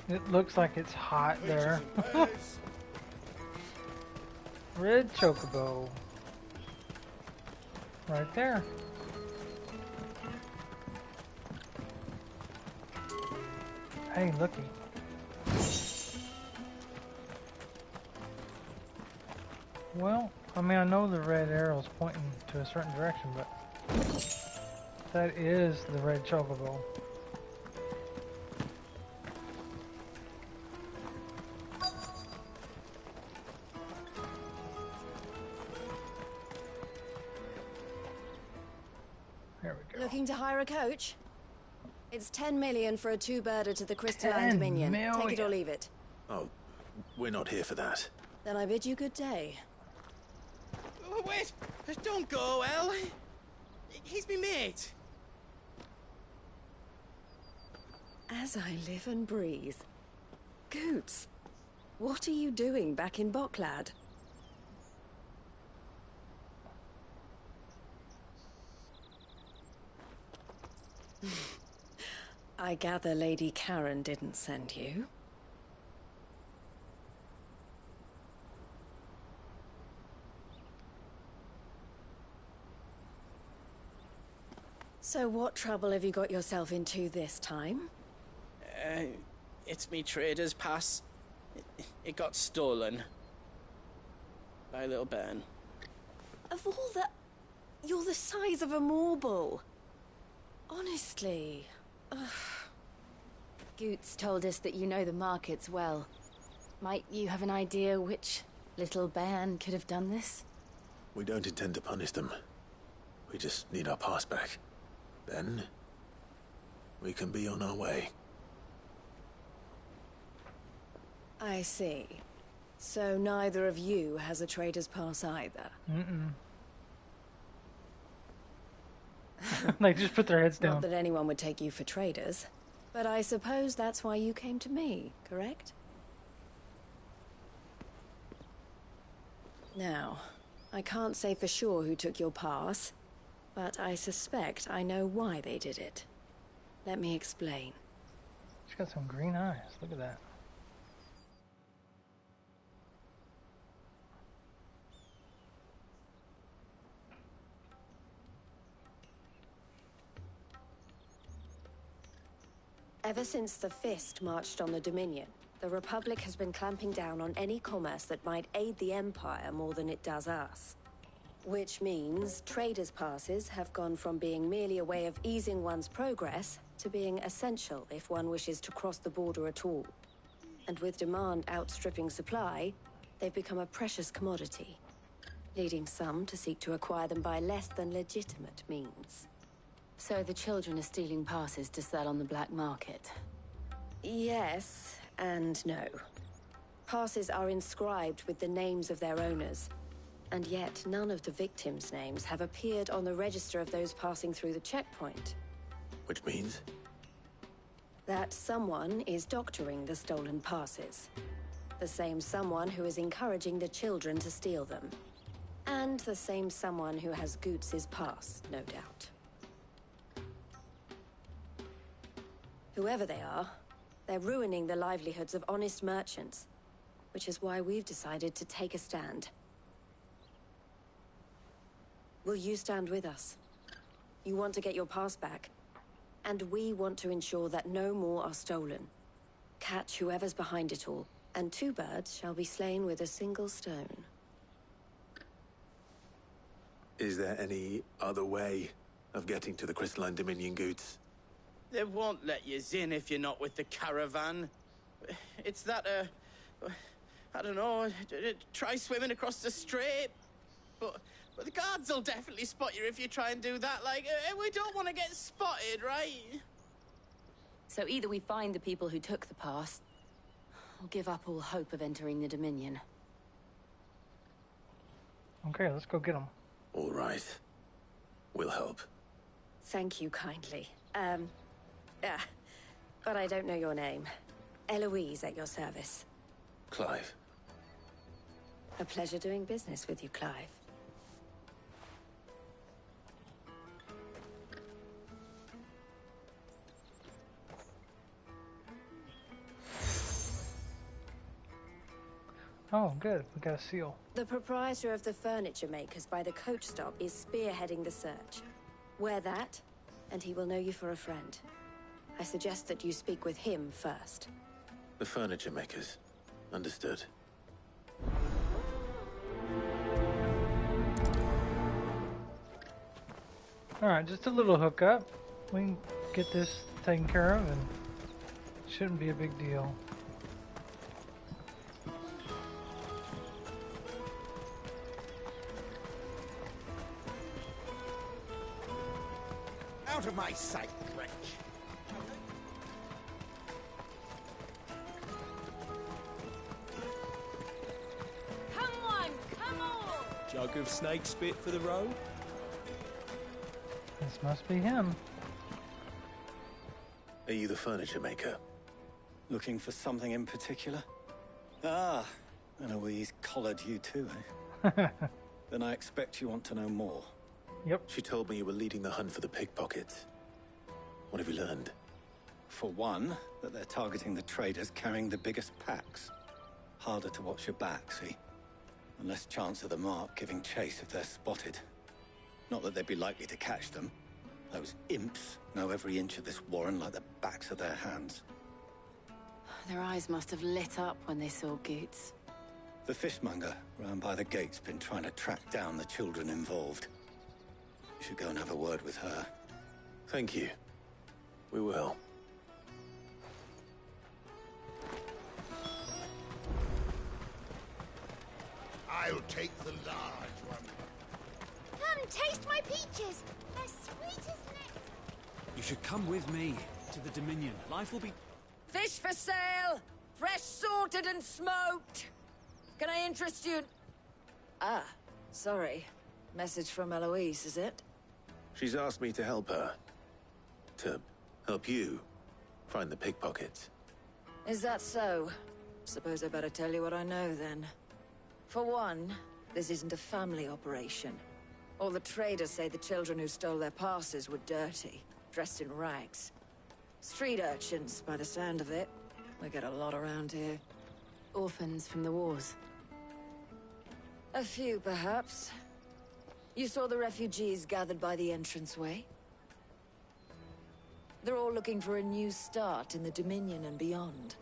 It looks like it's hot there. Red chocobo. Right there. Hey, looky. Well, I mean, I know the red arrow's pointing to a certain direction, but that is the red chocobo. Looking to hire a coach? It's 10 million for a two-birder to the Crystalline Dominion. Take it or leave it. Oh, we're not here for that. Then I bid you good day. Oh, wait! Don't go, El. He's me mate. As I live and breathe. Goots, what are you doing back in Bocklad? I gather Lady Karen didn't send you. So what trouble have you got yourself into this time? It's me trader's pass. It got stolen. By a little bairn. Of all the... You're the size of a marble. Honestly. Ugh. Goots told us that you know the markets well. Might you have an idea which little bairn could have done this? We don't intend to punish them. We just need our pass back. Then, we can be on our way. I see. So neither of you has a trader's pass either. They just put their heads down. Not that anyone would take you for traders, but I suppose that's why you came to me, correct? Now, I can't say for sure who took your pass, but I suspect I know why they did it. Let me explain. She's got some green eyes. Look at that. Ever since the Fist marched on the Dominion, the Republic has been clamping down on any commerce that might aid the Empire more than it does us. Which means traders' passes have gone from being merely a way of easing one's progress to being essential if one wishes to cross the border at all. And with demand outstripping supply, they've become a precious commodity, leading some to seek to acquire them by less than legitimate means. So the children are stealing passes to sell on the black market? Yes and no. Passes are inscribed with the names of their owners, and yet none of the victims' names have appeared on the register of those passing through the checkpoint. Which means? That someone is doctoring the stolen passes. The same someone who is encouraging the children to steal them. And the same someone who has Goots' pass, no doubt. Whoever they are, they're ruining the livelihoods of honest merchants, which is why we've decided to take a stand. Will you stand with us? You want to get your pass back, and we want to ensure that no more are stolen. Catch whoever's behind it all, and 2 birds shall be slain with a single stone. Is there any other way of getting to the Crystalline Dominion, Goots? They won't let you in if you're not with the caravan. It's that, I don't know, try swimming across the strait. But the guards will definitely spot you if you try and do that. Like, we don't want to get spotted, right? So either we find the people who took the pass, or give up all hope of entering the Dominion. Okay, let's go get them. All right. We'll help. Thank you kindly. But I don't know your name. Eloise at your service. Clive. A pleasure doing business with you, Clive. Oh, good. We got a seal. The proprietor of the furniture makers by the coach stop is spearheading the search. Wear that, and he will know you for a friend. I suggest that you speak with him first. The furniture makers. Understood. Alright, just a little hookup. We can get this taken care of, and it shouldn't be a big deal. Out of my sight, wretch! Come on, come on! Jug of snake spit for the road? This must be him. Are you the furniture maker? Looking for something in particular? Ah, Eloise collared you too, eh? Then I expect you want to know more. Yep. She told me you were leading the hunt for the pickpockets. What have you learned? For one, that they're targeting the traders carrying the biggest packs. Harder to watch your back, see? And less chance of the mark giving chase if they're spotted. Not that they'd be likely to catch them. Those imps know every inch of this warren like the backs of their hands. Their eyes must have lit up when they saw Goots. The fishmonger round by the gate's been trying to track down the children involved. You should go and have a word with her. Thank you. We will. I'll take the large one. Come, taste my peaches. They're sweet as nectar. You should come with me to the Dominion. Life will be... Fish for sale! Fresh sorted and smoked! Can I interest you? Ah, sorry. Message from Eloise, is it? She's asked me to help her. To help you find the pickpockets. Is that so? Suppose I better tell you what I know, then. For one, this isn't a family operation. All the traders say the children who stole their passes were dirty, dressed in rags. Street urchins, by the sound of it. We get a lot around here. Orphans from the wars. A few, perhaps. You saw the refugees gathered by the entranceway? They're all looking for a new start in the Dominion and beyond.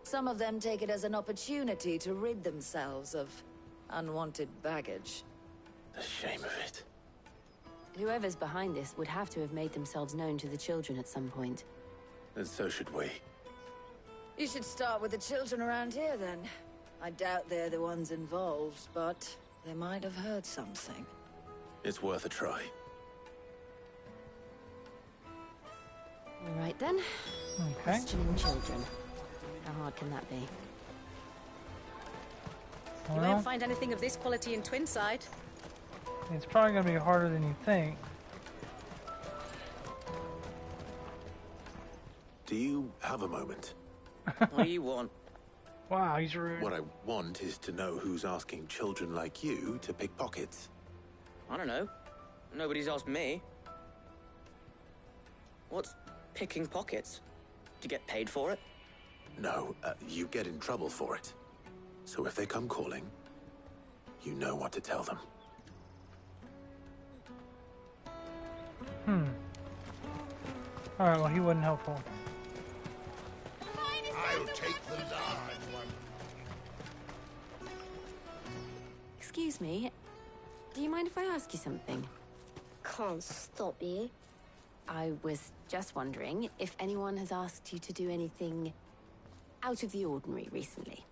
Some of them take it as an opportunity to rid themselves of unwanted baggage. The shame of it. Whoever's behind this would have to have made themselves known to the children at some point. And so should we. You should start with the children around here, then. I doubt they're the ones involved, but they might have heard something. It's worth a try. All right, then. Okay. Questioning children. How hard can that be? You Well, won't find anything of this quality in Twinside. it's probably going to be harder than you think. Do you have a moment? What do you want? Wow, he's rude. What I want is to know who's asking children like you to pick pockets. I don't know. Nobody's asked me. What's picking pockets? Do you get paid for it? No, you get in trouble for it. So if they come calling, you know what to tell them. Alright, well, he wasn't helpful. I'll take the large one. Excuse me. Do you mind if I ask you something? Can't stop you. I was just wondering if anyone has asked you to do anything out of the ordinary recently.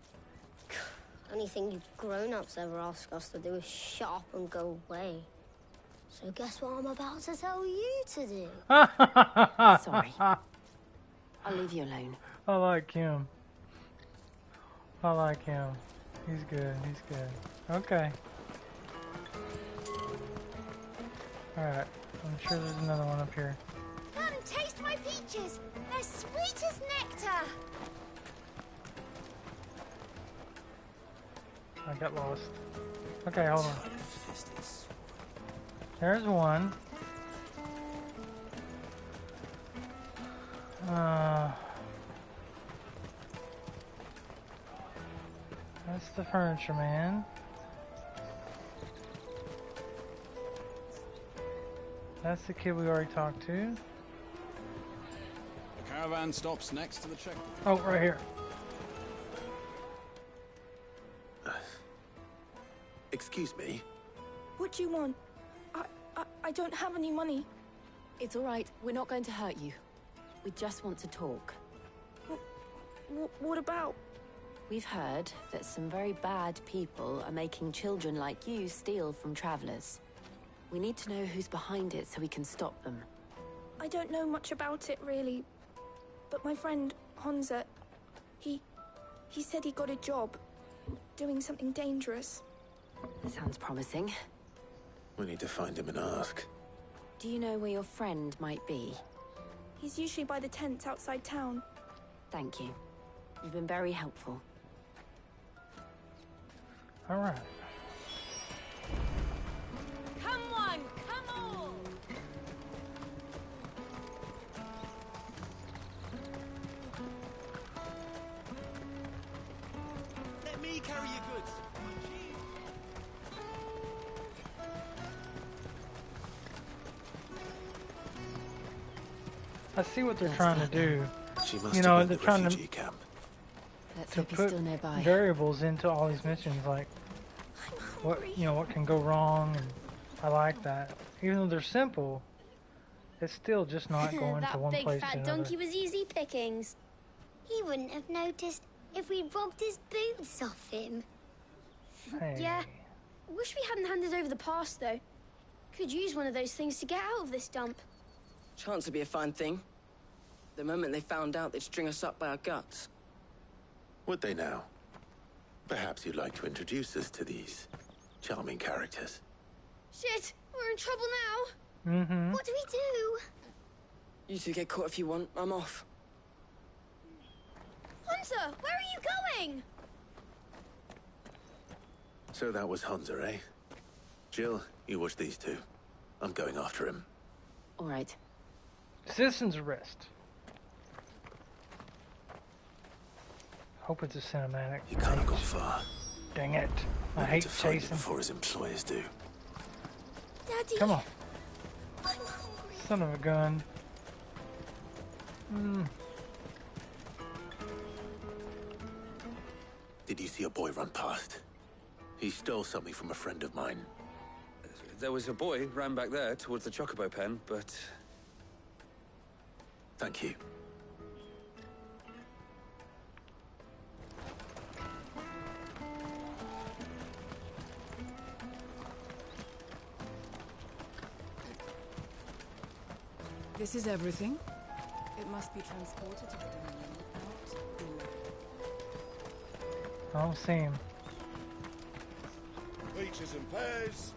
Anything you grown-ups ever ask us to do is shut up and go away. So guess what I'm about to tell you to do? Sorry. I'll leave you alone. I like him. I like him. He's good. He's good. Okay. Alright. I'm sure there's another one up here. Come taste my peaches. They're sweet as nectar. I got lost. Okay, hold on. There's one. That's the furniture man. That's the kid we already talked to. The caravan stops next to the checkpoint. Oh, right here. Excuse me. What do you want? I don't have any money. It's all right. We're not going to hurt you. We just want to talk. What about? We've heard that some very bad people are making children like you steal from travelers. We need to know who's behind it so we can stop them. I don't know much about it, really. But my friend, Honza, he said he got a job doing something dangerous. That sounds promising. We need to find him and ask. Do you know where your friend might be? He's usually by the tents outside town. Thank you. You've been very helpful. All right. Come one, come all. Let me carry your goods. I see what they're trying to do. She must You know, have they're been trying the to refugee camp. Let's to hope he's put still nearby. variables into all these missions, like what what can go wrong, and I like that. Even though they're simple, it's still just not going to That one big place to fat another. donkey was easy pickings. He wouldn't have noticed if we'd robbed his boots off him. Hey. Yeah. Wish we hadn't handed over the pass, though. Could use one of those things to get out of this dump. Chance would be a fine thing. The moment they found out, they'd string us up by our guts. Would they now? Perhaps you'd like to introduce us to these charming characters. Shit, we're in trouble now. Mm-hmm. What do we do? You two get caught if you want. I'm off. Hunter, where are you going? So that was Hunter, eh? Jill, you watch these two. I'm going after him. All right. Citizen's arrest. Hope it's a cinematic. You can't have gone far. Dang it! I We need hate to find him chasing. before his employers do. Daddy. Come on, I'm hungry. son of a gun. Did you see a boy run past? He stole something from a friend of mine. There was a boy ran back there towards the Chocobo pen, but... Thank you. This is everything. It must be transported to the Dominion without delay. I don't see him. Peaches and pears.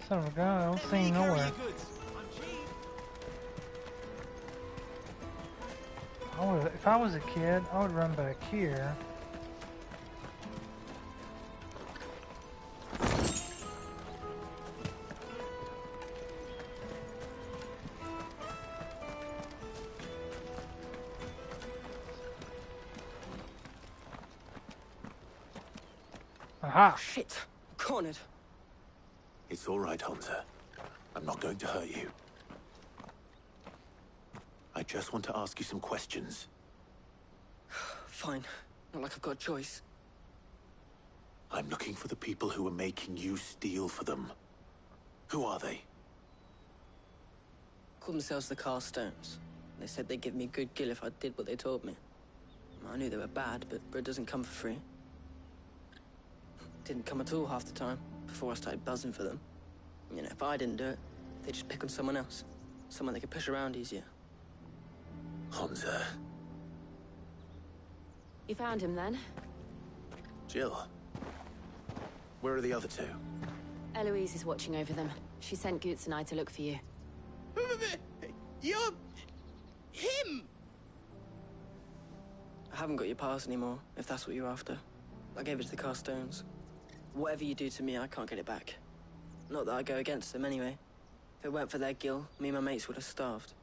Son of a gun, I don't see him nowhere. If I was a kid, I would run back here. Aha! Shit! Cornered. It's all right, Hunter. I'm not going to hurt you. I just want to ask you some questions. Fine. Not like I've got a choice. I'm looking for the people who are making you steal for them. Who are they? Called themselves the Carstones. They said they'd give me good gill if I did what they told me. I knew they were bad, but bread doesn't come for free. Didn't come at all half the time, before I started buzzing for them. You know, if I didn't do it, they'd just pick on someone else. Someone they could push around easier. Hunter. You found him then? Jill. Where are the other two? Eloise is watching over them. She sent Goots and I to look for you. You're... him! I haven't got your pass anymore, if that's what you're after. I gave it to the Carstones. Whatever you do to me, I can't get it back. Not that I go against them anyway. If it weren't for their gill, me and my mates would have starved.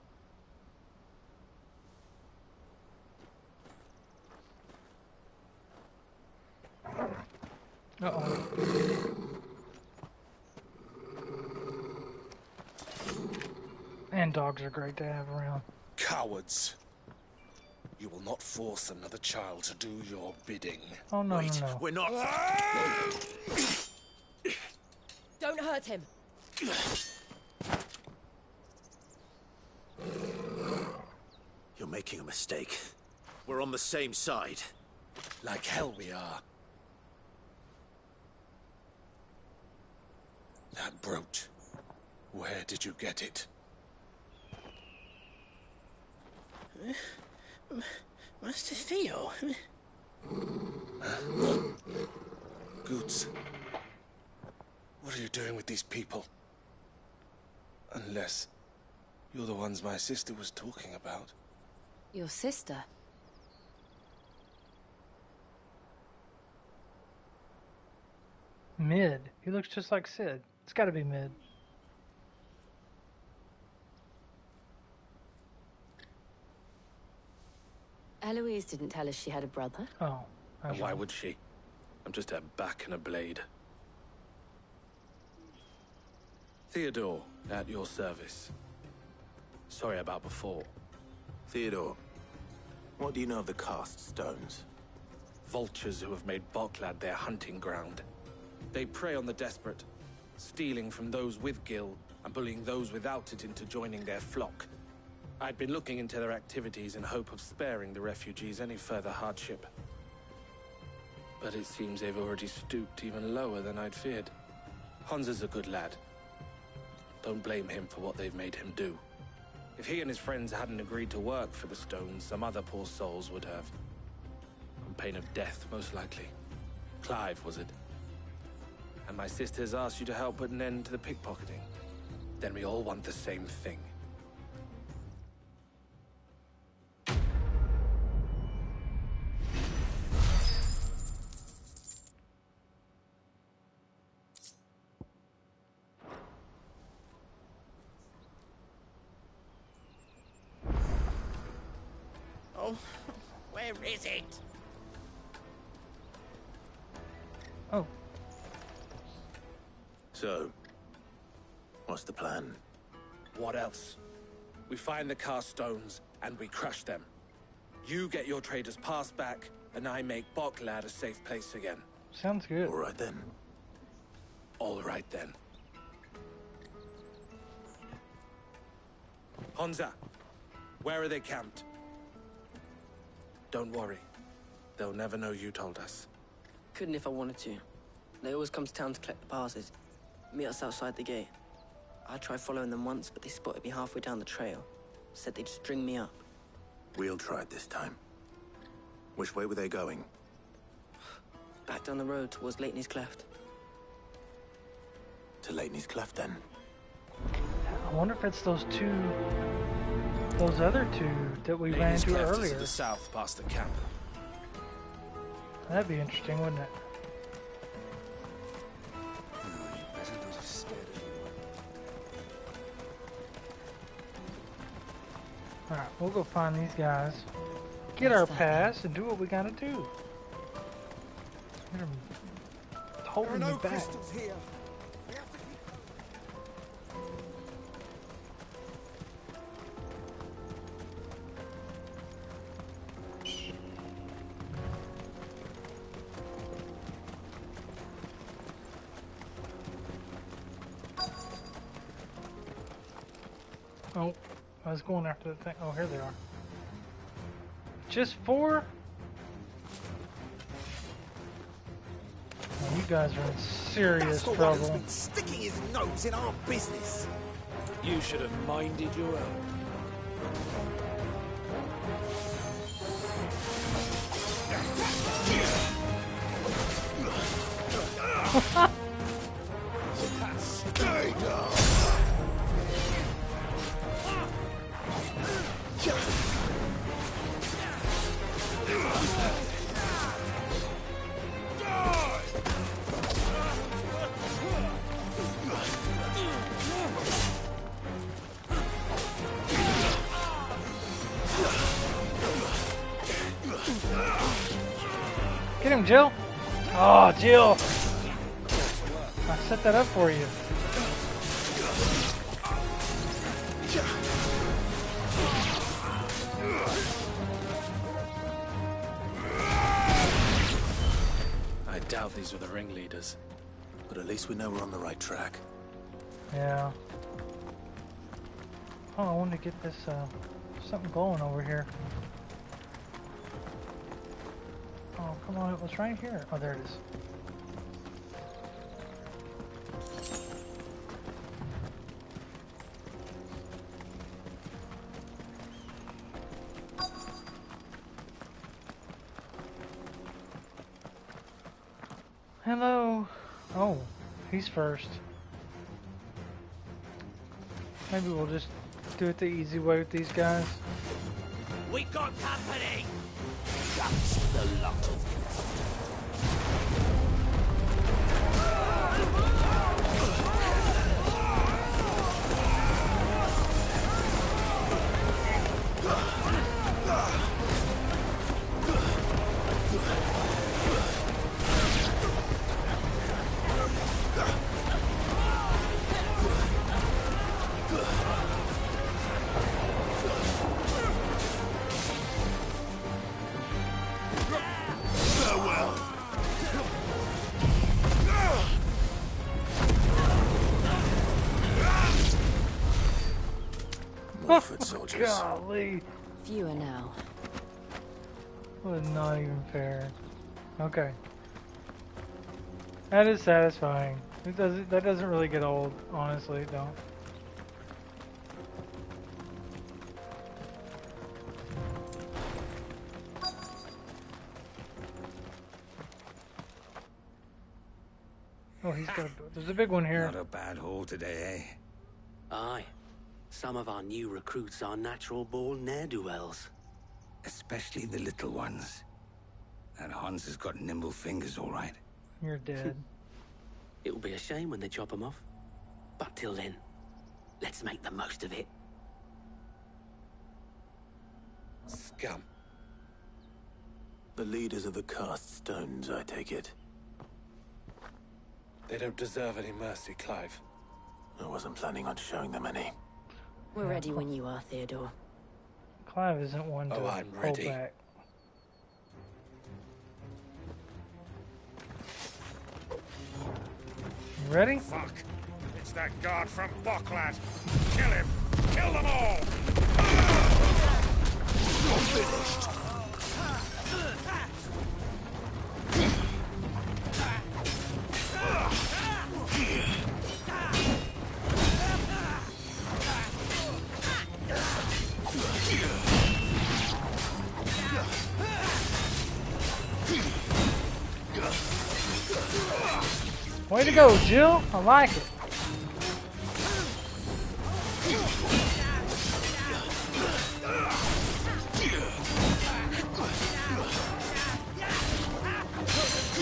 Uh-oh. And dogs are great to have around. Cowards. You will not force another child to do your bidding. Oh, no, Wait, no. we're not... Don't hurt him. You're making a mistake. We're on the same side. Like hell we are. That brooch. Where did you get it? Master Theo? Goots. What are you doing with these people? Unless you're the ones my sister was talking about. Your sister? Mid. He looks just like Sid. It's gotta be Mid. Eloise didn't tell us she had a brother. Oh. And why would she? I'm just her back and a blade. Theodore, at your service. Sorry about before. Theodore, what do you know of the Cast Stones? Vultures who have made Boklad their hunting ground. They prey on the desperate, stealing from those with gill and bullying those without it into joining their flock. I'd been looking into their activities in hope of sparing the refugees any further hardship. But it seems they've already stooped even lower than I'd feared. Hansa's a good lad. Don't blame him for what they've made him do. If he and his friends hadn't agreed to work for the Stones, some other poor souls would have. On pain of death, most likely. Clive, was it? And my sisters asked you to help put an end to the pickpocketing. Then we all want the same thing. Oh, where is it? Oh. So, what's the plan? What else? We find the Carstones and we crush them. You get your traders' pass back, and I make Boklad a safe place again. Sounds good. All right then. All right then. Honza, where are they camped? Don't worry. They'll never know you told us. Couldn't if I wanted to. They always come to town to collect the passes. Meet us outside the gate. I tried following them once, but they spotted me halfway down the trail. Said they'd string me up. We'll try it this time. Which way were they going? Back down the road towards Leitney's Cleft. To Leitney's Cleft, then? I wonder if it's those other two that we ran into Cleft is earlier. to the south, past the camp. That'd be interesting, wouldn't it? Alright, we'll go find these guys, get our pass, and do what we gotta do. Get them holding There are me no back. crystals here. We have to Oh, I was going after the thing. Oh, here they are. Just 4? Oh, you guys are in serious That's the one who's trouble. been sticking his nose in our business. You should have minded your own. Stay down. Get him, Jill! Oh, Jill! I set that up for you. I doubt these were the ringleaders. But at least we know we're on the right track. Yeah. Oh, I want to get this, something going over here. Oh, come on, it was right here. Oh, there it is. Hello. Oh, he's first. Maybe we'll just do it the easy way with these guys. We got company. That's the lot of soldiers. Golly. Fewer now. Well, not even fair. Okay. That is satisfying. That doesn't really get old, honestly, it don't. Oh, he's got there's a big one here. Not a bad haul today, eh? Aye. Some of our new recruits are natural-born ne'er-do-wells. Especially the little ones. That Hans has got nimble fingers, all right. You're dead. It'll be a shame when they chop them off. But till then, let's make the most of it. Scum. The leaders of the cast stones, I take it. They don't deserve any mercy, Clive. I wasn't planning on showing them any. We're ready when you are, Theodore. Clive isn't one to I'm hold ready. back. You ready? Fuck. It's that guard from Bocklad. Kill him. Kill them all. You're finished. Way to go, Jill. I like it.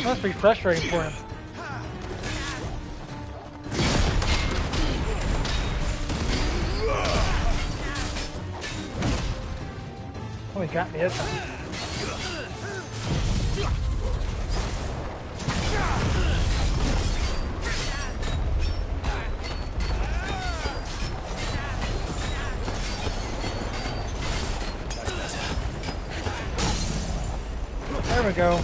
Must be frustrating for him. Oh, he got me this time. There we go.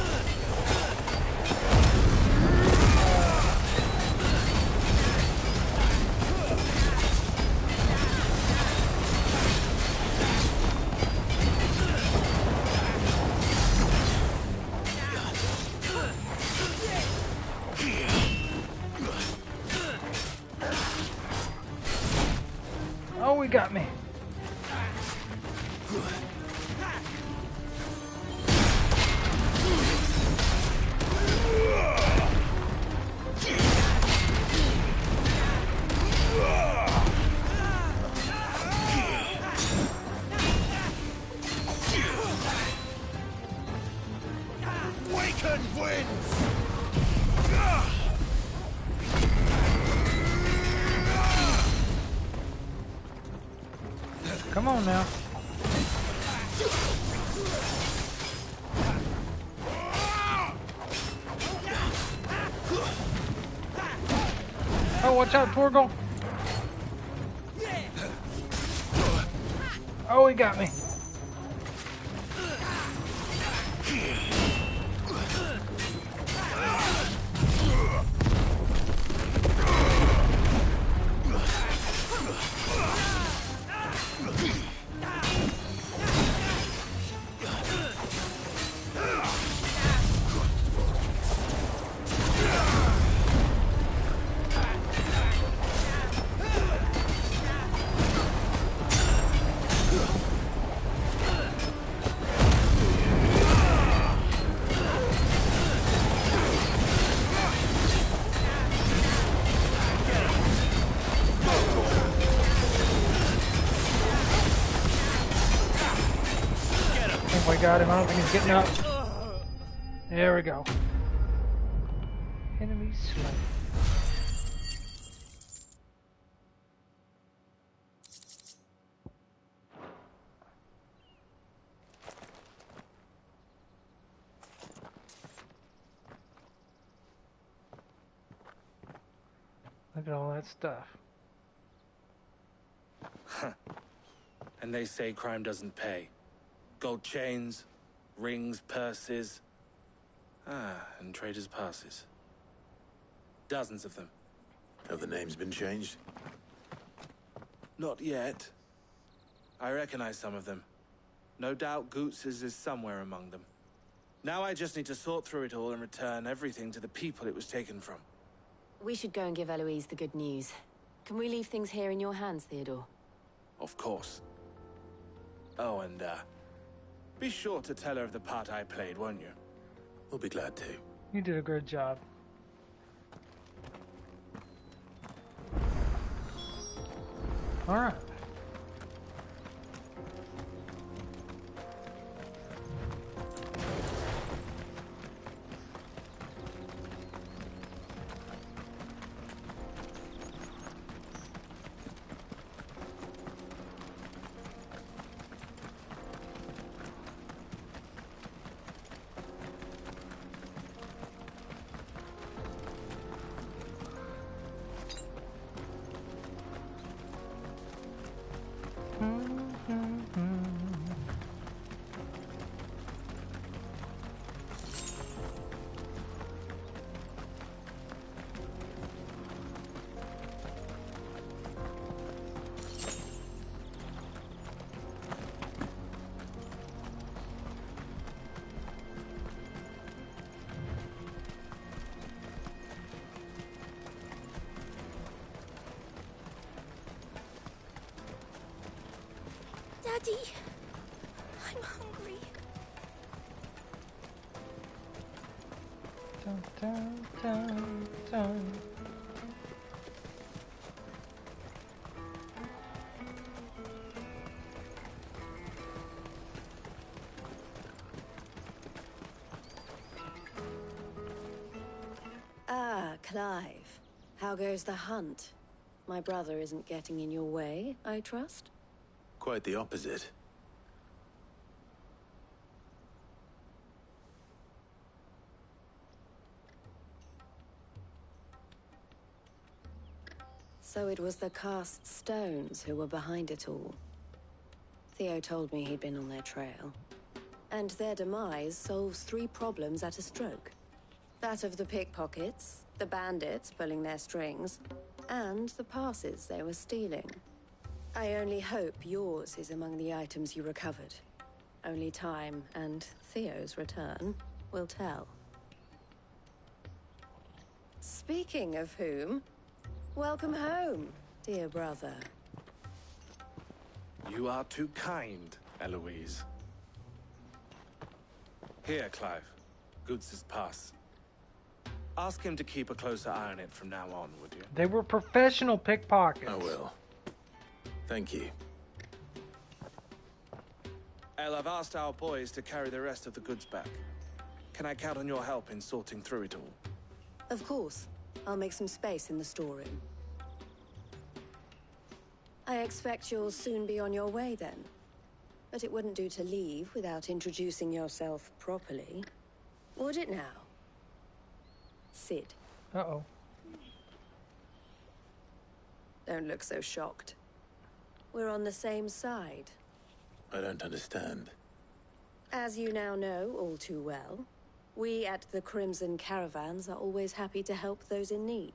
Oh, he got me. Waken wins! Come on now. Oh, watch out, Torgal. Oh, he got me. I got him. I don't think he's getting up. There we go. Enemy slain. Look at all that stuff. And they say crime doesn't pay. Gold chains, rings, purses. And traders' passes. Dozens of them. Have the names been changed? Not yet. I recognize some of them. No doubt Goots's is somewhere among them. Now I just need to sort through it all and return everything to the people it was taken from. We should go and give Eloise the good news. Can we leave things here in your hands, Theodore? Of course. Oh, and, be sure to tell her of the part I played, won't you? We'll be glad to. You did a good job. All right. Daddy, I'm hungry. Dun, dun, dun, dun. Ah, Clive. How goes the hunt? My brother isn't getting in your way, I trust? Quite the opposite. So it was the cast stones who were behind it all. Theo told me he'd been on their trail. And their demise solves 3 problems at a stroke. That of the pickpockets, the bandits pulling their strings, and the passes they were stealing. I only hope yours is among the items you recovered. Only time and Theo's return will tell. Speaking of whom, welcome home, dear brother. You are too kind, Eloise. Here, Clive. Goods' pass. Ask him to keep a closer eye on it from now on, would you? They were professional pickpockets. I will. Thank you. El, I've asked our boys to carry the rest of the goods back. Can I count on your help in sorting through it all? Of course. I'll make some space in the storeroom. I expect you'll soon be on your way then. But it wouldn't do to leave without introducing yourself properly. Would it now? Sid. Uh-oh. Don't look so shocked. We're on the same side. I don't understand. As you now know all too well, we at the Crimson Caravans are always happy to help those in need.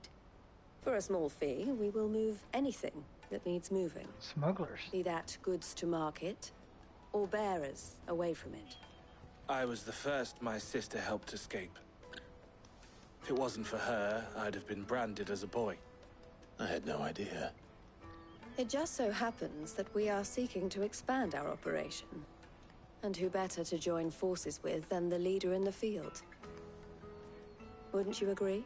For a small fee, we will move anything that needs moving. Smugglers. Be that goods to market, or bearers away from it. I was the first my sister helped escape. If it wasn't for her, I'd have been branded as a boy. I had no idea. It just so happens that we are seeking to expand our operation. And who better to join forces with than the leader in the field? Wouldn't you agree,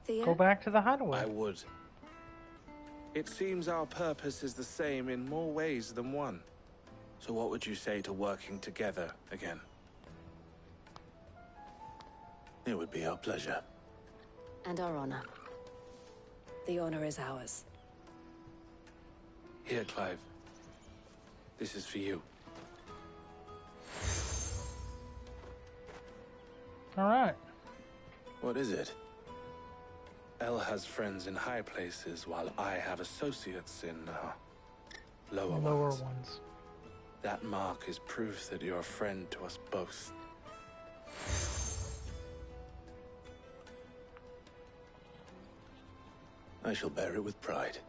Theo? Go back to the hideaway. I would. It seems our purpose is the same in more ways than one. So what would you say to working together again? It would be our pleasure. And our honor. The honor is ours. Here, Clive. This is for you. All right. What is it? El has friends in high places, while I have associates in lower ones. That mark is proof that you're a friend to us both. I shall bear it with pride.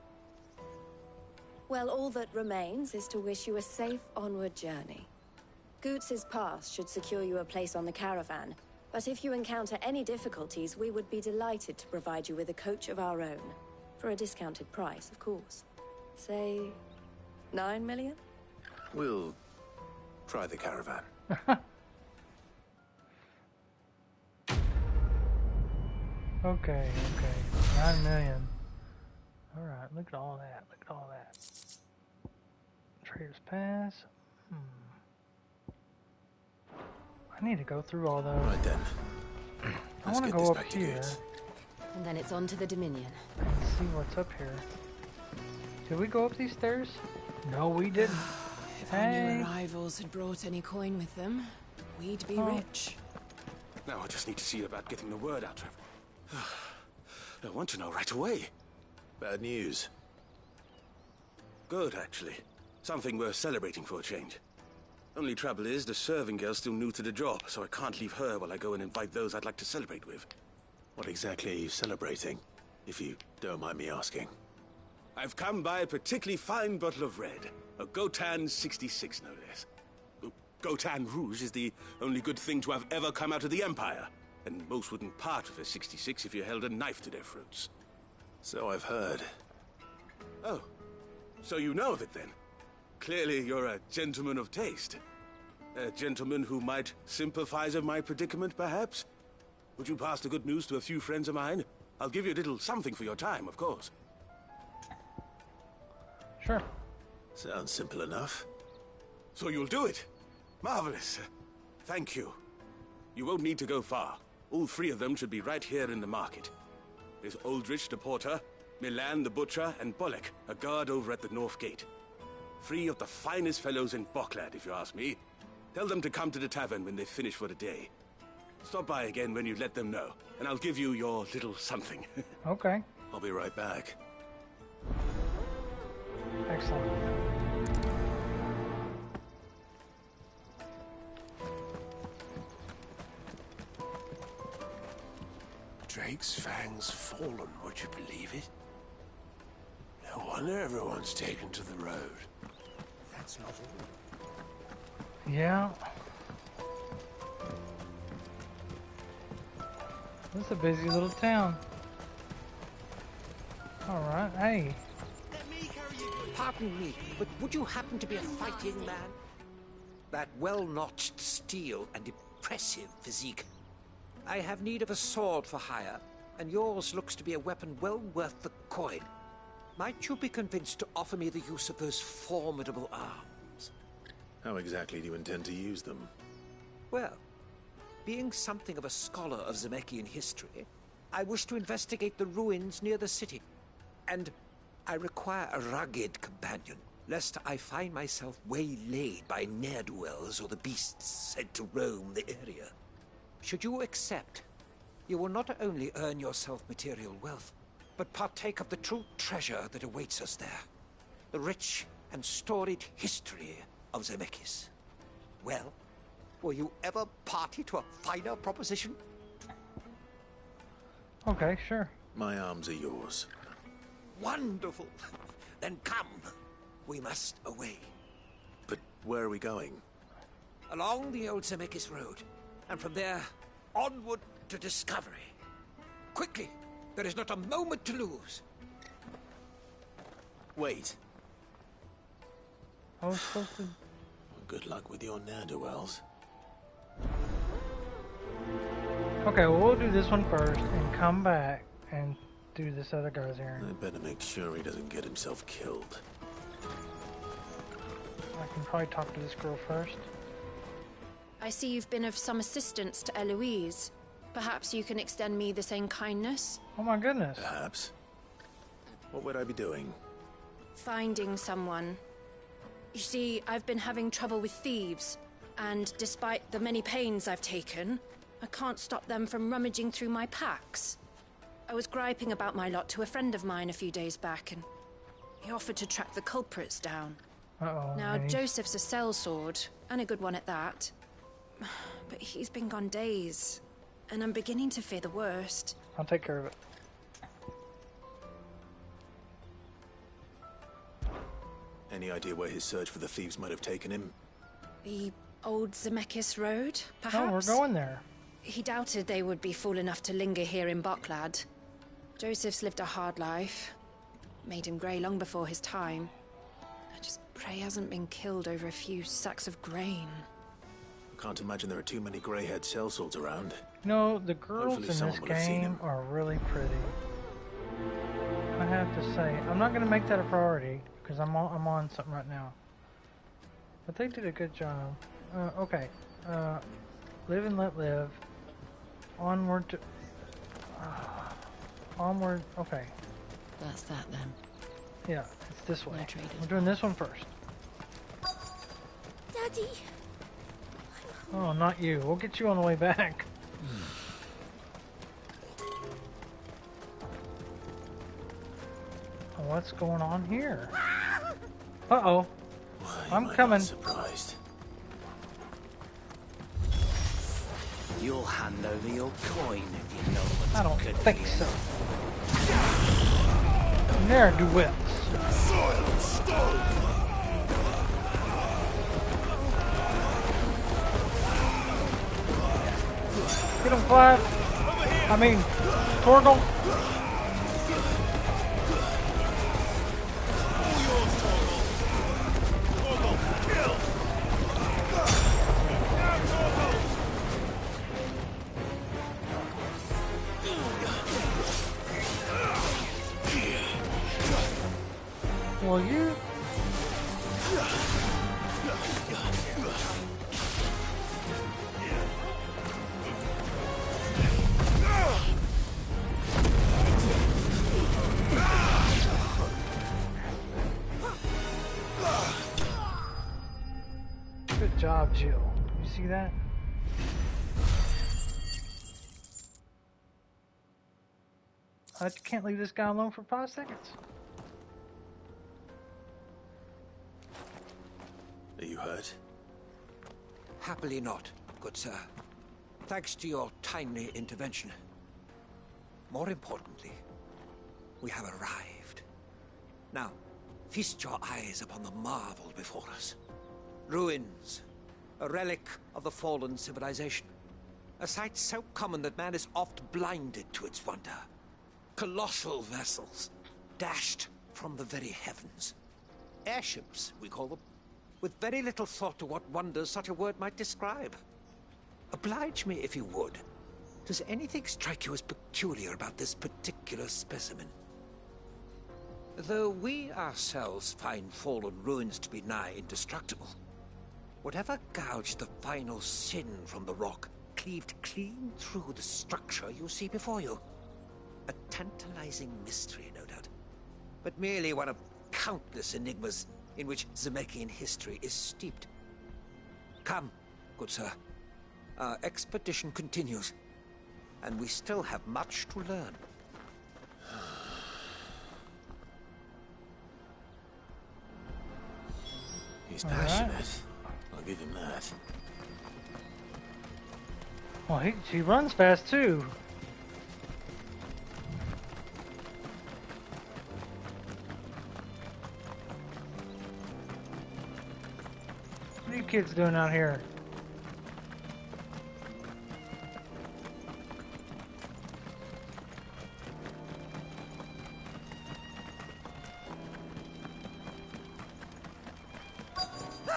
Well, all that remains is to wish you a safe onward journey. Goots' pass should secure you a place on the caravan, but if you encounter any difficulties, we would be delighted to provide you with a coach of our own. For a discounted price, of course. Say, 9 million? We'll try the caravan. Okay. 9 million. Alright, look at all that. Look at all that. Trader's Pass. I need to go through all those. Right then. I want to go up here. And then it's on to the Dominion. Let's see what's up here. Did we go up these stairs? No, we didn't. If our new arrivals had brought any coin with them, we'd be rich. Now I just need to see about getting the word out, Trevor. I want to know right away. Bad news. Good, actually. Something worth celebrating for a change. Only trouble is, the serving girl's still new to the job, so I can't leave her while I go and invite those I'd like to celebrate with. What exactly are you celebrating, if you don't mind me asking? I've come by a particularly fine bottle of red. A Gotan 66, no less. Gotan Rouge is the only good thing to have ever come out of the Empire. And most wouldn't part with a 66 if you held a knife to their throats. So I've heard. Oh. So you know of it, then? Clearly you're a gentleman of taste. A gentleman who might sympathize with my predicament, perhaps? Would you pass the good news to a few friends of mine? I'll give you a little something for your time, of course. Sure. Sounds simple enough. So you'll do it? Marvelous. Thank you. You won't need to go far. All three of them should be right here in the market. There's Aldrich the porter, Milan the butcher, and Bolek, a guard over at the north gate. Three of the finest fellows in Boklad, if you ask me. Tell them to come to the tavern when they finish for the day. Stop by again when you let them know, and I'll give you your little something. Okay. I'll be right back. Excellent. Drake's Fang's fallen, would you believe it? No wonder everyone's taken to the road. That's not all. Yeah. This is a busy little town. Alright, hey. Pardon me, but would you happen to be a fighting man? That well-notched steel and impressive physique. I have need of a sword for hire, and yours looks to be a weapon well worth the coin. Might you be convinced to offer me the use of those formidable arms? How exactly do you intend to use them? Well, being something of a scholar of Zemeckis history, I wish to investigate the ruins near the city, and I require a rugged companion, lest I find myself waylaid by ne'er-do-wells or the beasts sent to roam the area. Should you accept, you will not only earn yourself material wealth, but partake of the true treasure that awaits us there. The rich and storied history of Zemeckis. Well, were you ever party to a finer proposition? Okay, sure. My arms are yours. Wonderful. Then come. We must away. But where are we going? Along the old Zemeckis Road, and from there, onward to discovery. Quickly! There is not a moment to lose. Wait. I was supposed to... Good luck with your ne'er-do-wells. Okay, well, we'll do this one first and come back and do this other guy's errand. I better make sure he doesn't get himself killed. I can probably talk to this girl first. I see you've been of some assistance to Eloise. Perhaps you can extend me the same kindness? Oh my goodness. Perhaps. What would I be doing? Finding someone. You see, I've been having trouble with thieves, and despite the many pains I've taken, I can't stop them from rummaging through my packs. I was griping about my lot to a friend of mine a few days back, and he offered to track the culprits down. Uh-oh. Now, Joseph's a sellsword, and a good one at that. But he's been gone days, and I'm beginning to fear the worst. I'll take care of it. Any idea where his search for the thieves might have taken him? The old Zemeckis Road, perhaps? Oh, we're going there. He doubted they would be fool enough to linger here in Boklad. Joseph's lived a hard life. Made him grey long before his time. I just pray he hasn't been killed over a few sacks of grain. I can't imagine there are too many grey-haired sellswords around. You know, the girls Hopefully in this someone will have seen game him. are really pretty. I have to say, I'm not going to make that a priority because I'm on something right now. But they did a good job. Okay, live and let live. Onward to... onward, okay. That's that then. Yeah, it's this way. No traders. We're doing this one first. Daddy! Oh, not you. We'll get you on the way back. What's going on here? Uh-oh. I'm coming. Surprised. You'll hand over your coin if you know what's I don't good think for you. so. Ne'er-do-wells. Silent stone! Get him, Clive. I mean, Torgal. Well, you... Good job, Jill. You see that? I can't leave this guy alone for 5 seconds. Are you hurt? Happily not, good sir. Thanks to your timely intervention. More importantly, we have arrived. Now, feast your eyes upon the marvel before us. Ruins, a relic of the fallen civilization. A sight so common that man is oft blinded to its wonder. Colossal vessels, dashed from the very heavens. Airships, we call them, with very little thought to what wonders such a word might describe. Oblige me, if you would. Does anything strike you as peculiar about this particular specimen? Though we ourselves find fallen ruins to be nigh indestructible, whatever gouged the final sin from the rock cleaved clean through the structure you see before you. A tantalizing mystery, no doubt, but merely one of countless enigmas in which Zemeckis history is steeped. Come, good sir. Our expedition continues, and we still have much to learn. He's passionate. I'll give him that. Well, he runs fast too. What are you kids doing out here?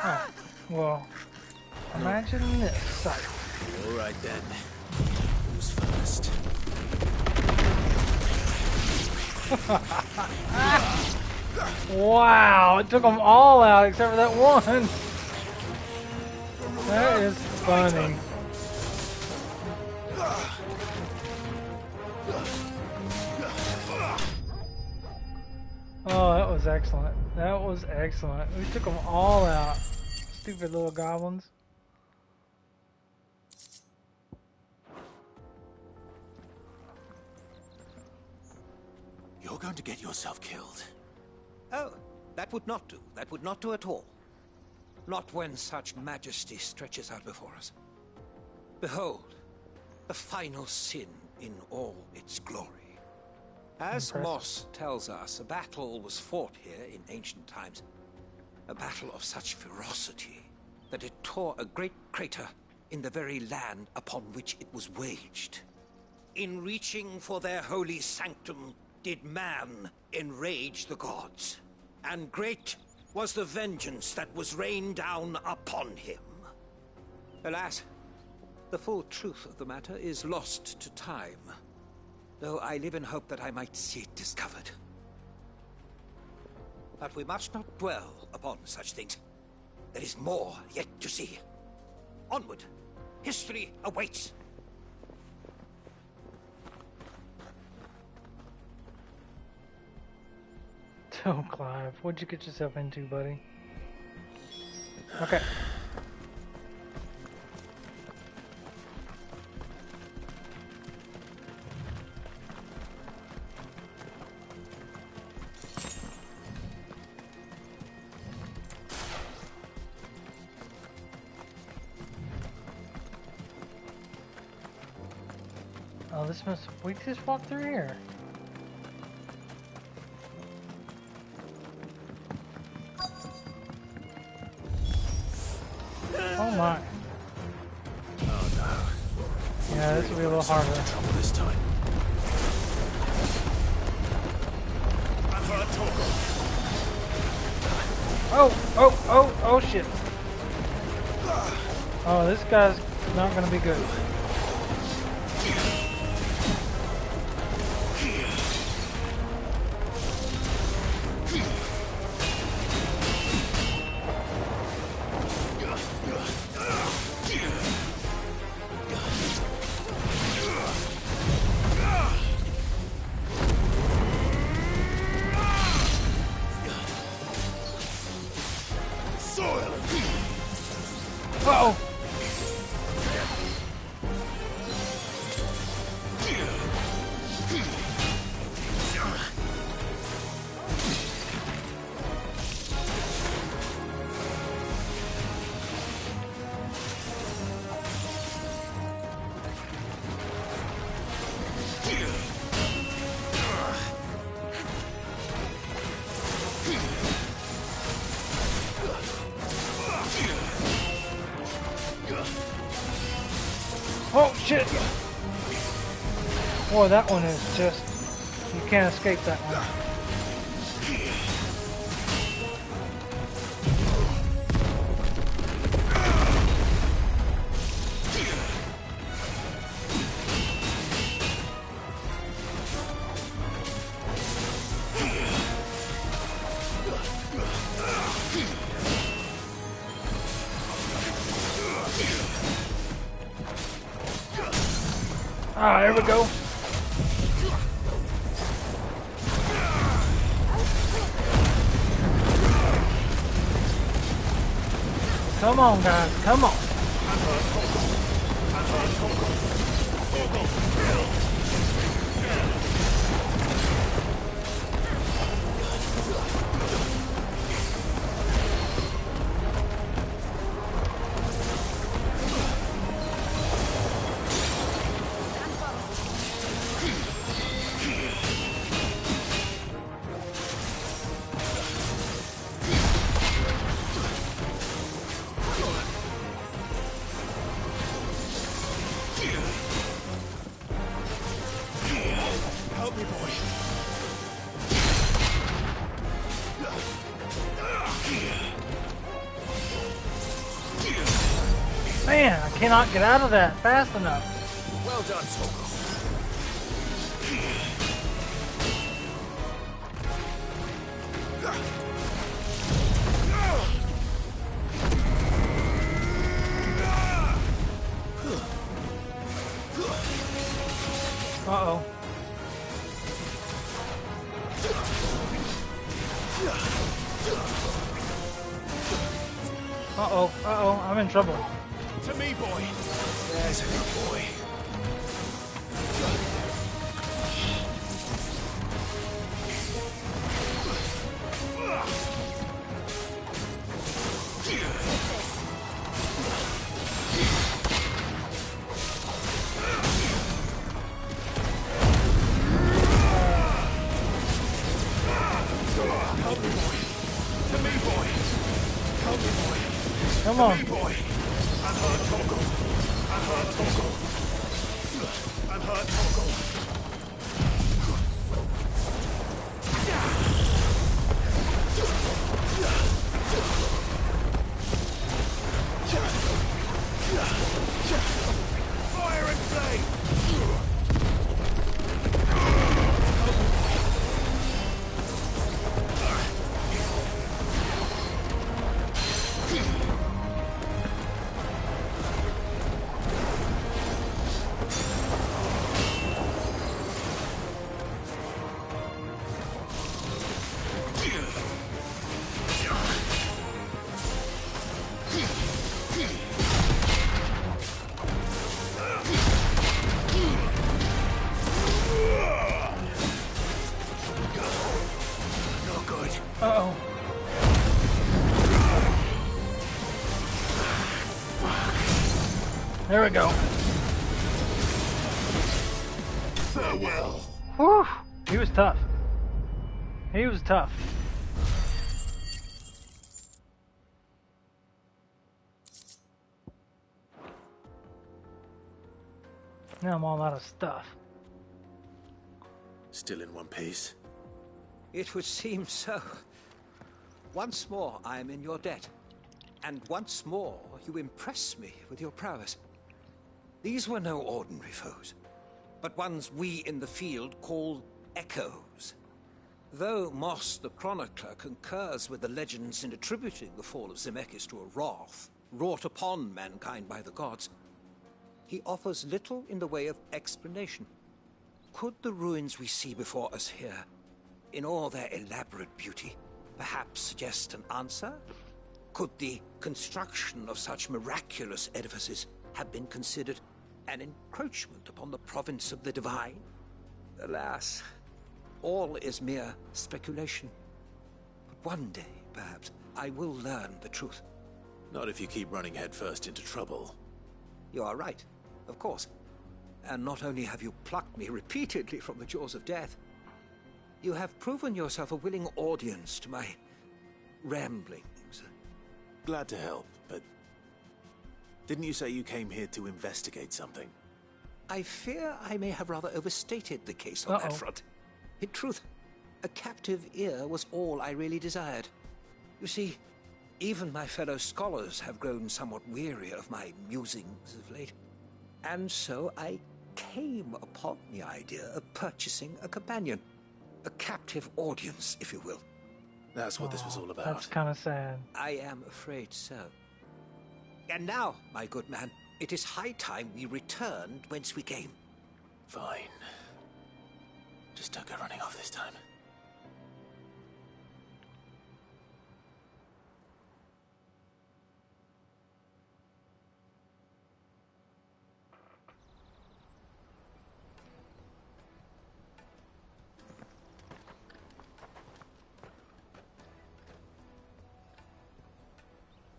Oh, well, imagine this sight. All right then. Who's first? Wow, it took them all out except for that one. That is funny. Oh, that was excellent. That was excellent. We took them all out. Stupid little goblins. You're going to get yourself killed. Oh, that would not do. That would not do at all. Not when such majesty stretches out before us. Behold, the final sin in all its glory. As Moss tells us, a battle was fought here in ancient times. A battle of such ferocity that it tore a great crater in the very land upon which it was waged. In reaching for their holy sanctum, did man enrage the gods, and great was the vengeance that was rained down upon him. Alas, the full truth of the matter is lost to time, though I live in hope that I might see it discovered. But we must not dwell upon such things. There is more yet to see. Onward! History awaits! Oh, Clive, what'd you get yourself into, buddy? Okay. Oh, this must... We just walked through here. Oh my. Oh no. Yeah, this will be a little harder. Trouble this time. Oh shit. Oh, this guy's not gonna be good. shit! Boy, that one is just... You can't escape that one. Ah, there we go. Come on, guys, come on. Help me, boy. Man, I cannot get out of that fast enough. Well done, Torgal. Uh-oh. Uh-oh, uh-oh, I'm in trouble. To me, boy. There's a good boy. Help me, boy. To me, boy. Help me, boy. Come on. To me, boy. I'm hurt, Torgal. I'm hurt, Torgal. I'm hurt, Torgal. Fire and flame! Uh-oh. There we go. Farewell. Whew. He was tough. He was tough. Now I'm all out of stuff. Still in one piece. It would seem so. Once more I am in your debt. And once more you impress me with your prowess. These were no ordinary foes, but ones we in the field call echoes. Though Moss the Chronicler concurs with the legends in attributing the fall of Zemeckis to a wrath wrought upon mankind by the gods, he offers little in the way of explanation. Could the ruins we see before us here, in all their elaborate beauty, perhaps suggest an answer? Could the construction of such miraculous edifices have been considered an encroachment upon the province of the divine? Alas, all is mere speculation. But one day, perhaps, I will learn the truth. Not if you keep running headfirst into trouble. You are right, of course. And not only have you plucked me repeatedly from the jaws of death, you have proven yourself a willing audience to my ramblings. Glad to help, but didn't you say you came here to investigate something? I fear I may have rather overstated the case on that front. In truth, a captive ear was all I really desired. You see, even my fellow scholars have grown somewhat weary of my musings of late. And so I came upon the idea of purchasing a companion. A captive audience, if you will. That's what this was all about. That's kind of sad. I am afraid so. And now, my good man, it is high time we returned whence we came. Fine. Just don't go running off this time.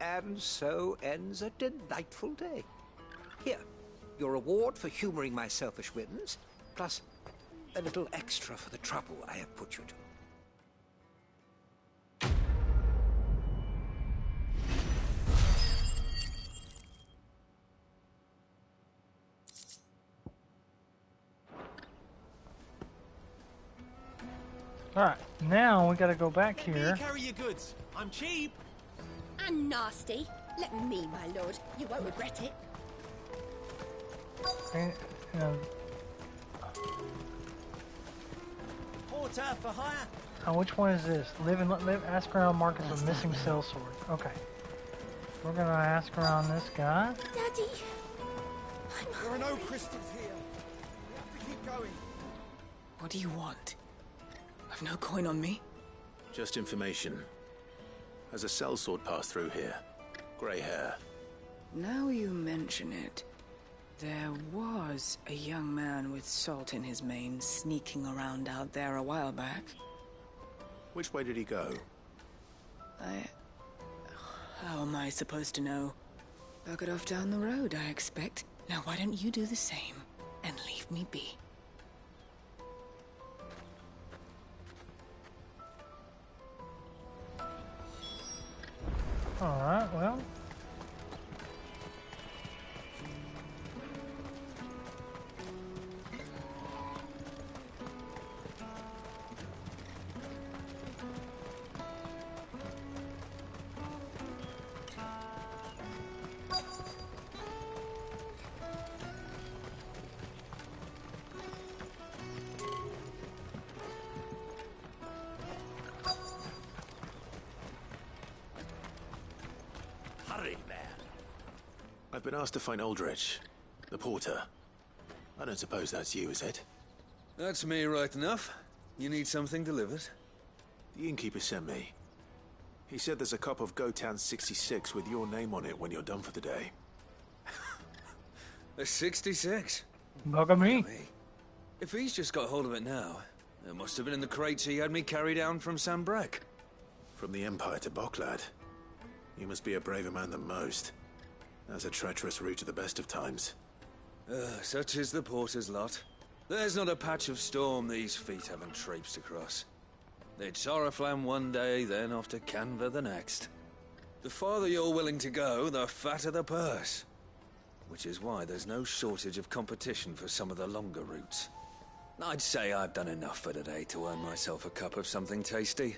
And so ends a delightful day. Here, your reward for humoring my selfish whims, plus a little extra for the trouble I have put you to. Alright, now we gotta go back Let here. me carry your goods. I'm cheap. And nasty. Let me, my lord. You won't regret it. And, Porter for hire. which one is this? Live, ask around markets with missing cell sword. Okay. We're gonna ask around this guy. Daddy. There are no crystals here. We have to keep going. What do you want? I've no coin on me. Just information. Has a sellsword passed through here? Grey hair. Now you mention it, there was a young man with salt in his mane sneaking around out there a while back. Which way did he go? How am I supposed to know? Bucket off down the road, I expect. Now why don't you do the same and leave me be? Alright, well. I've been asked to find Aldrich, the porter. I don't suppose that's you, is it? That's me right enough. You need something delivered? The innkeeper sent me. He said there's a cup of Gotan 66 with your name on it when you're done for the day. A 66? Bugger me. If he's just got hold of it now, it must have been in the crates he had me carry down from Sanbreque. From the Empire to Boklad. You must be a braver man than most. That's a treacherous route to the best of times. Such is the porter's lot. There's not a patch of storm these feet haven't traipsed across. It's Oriflamme one day, then off to Canva the next. The farther you're willing to go, the fatter the purse. Which is why there's no shortage of competition for some of the longer routes. I'd say I've done enough for today to earn myself a cup of something tasty.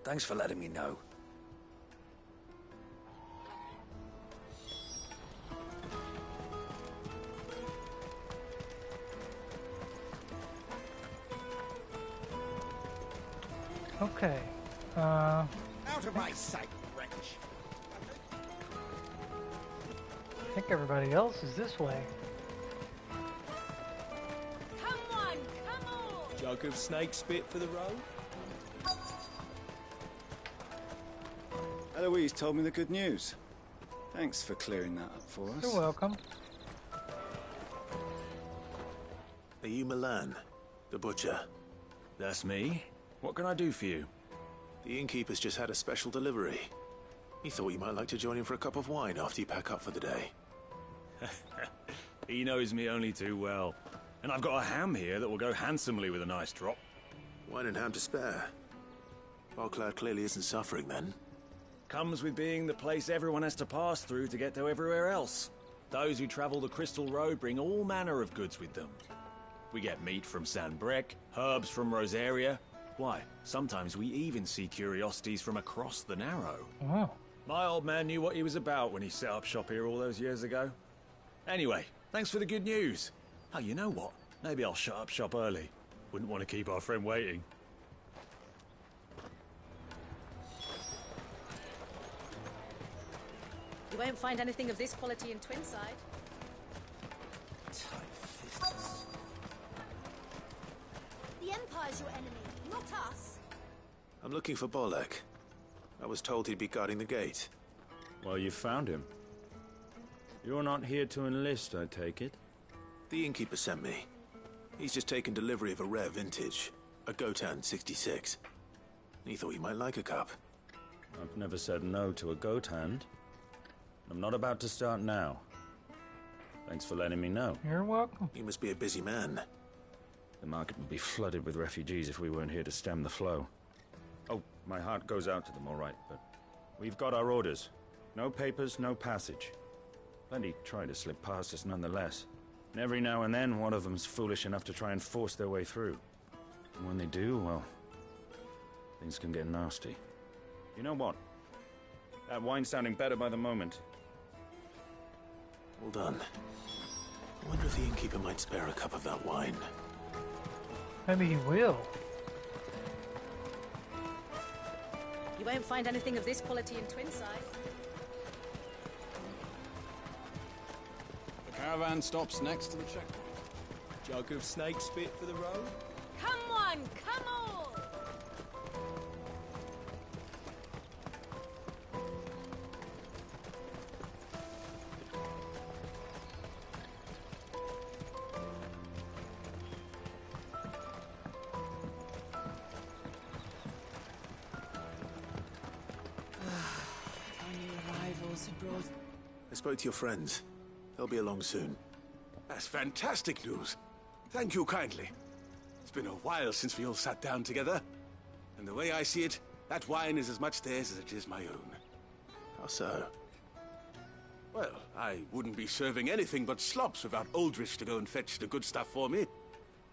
Thanks for letting me know. Okay. Out of my sight, wretch. I think everybody else is this way. Come on! Jug of snake spit for the road? Eloise told me the good news. Thanks for clearing that up for us. You're welcome. Are you Milan, the butcher? That's me. What can I do for you? The innkeeper's just had a special delivery. He thought you might like to join him for a cup of wine after you pack up for the day. He knows me only too well. And I've got a ham here that will go handsomely with a nice drop. Wine and ham to spare. Boklad clearly isn't suffering then. Comes with being the place everyone has to pass through to get to everywhere else. Those who travel the Crystal Road bring all manner of goods with them. We get meat from San Brec, herbs from Rosaria. Why, sometimes we even see curiosities from across the Narrow. Wow. My old man knew what he was about when he set up shop here all those years ago. Anyway, thanks for the good news. Oh, you know what? Maybe I'll shut up shop early. Wouldn't want to keep our friend waiting. You won't find anything of this quality in Twinside. The Empire's your enemy, not us. I'm looking for Bolek. I was told he'd be guarding the gate. Well, you found him. You're not here to enlist, I take it? The innkeeper sent me. He's just taken delivery of a rare vintage, a Gotan 66. He thought you might like a cup. I've never said no to a goat hand. I'm not about to start now. Thanks for letting me know. You're welcome. You must be a busy man. The market would be flooded with refugees if we weren't here to stem the flow. Oh, my heart goes out to them, all right, but we've got our orders. No papers, no passage. Plenty try to slip past us nonetheless. And every now and then, one of them's foolish enough to try and force their way through. And when they do, well, things can get nasty. You know what? That wine's sounding better by the moment. Well done. I wonder if the innkeeper might spare a cup of that wine. Maybe he will. You won't find anything of this quality in Twinside. The caravan stops next to the checkpoint. Jug of snake spit for the road? Come on, come on! I spoke to your friends. They'll be along soon. That's fantastic news. Thank you kindly. It's been a while since we all sat down together. And the way I see it, that wine is as much theirs as it is my own. How so? Well, I wouldn't be serving anything but slops without Aldrich to go and fetch the good stuff for me.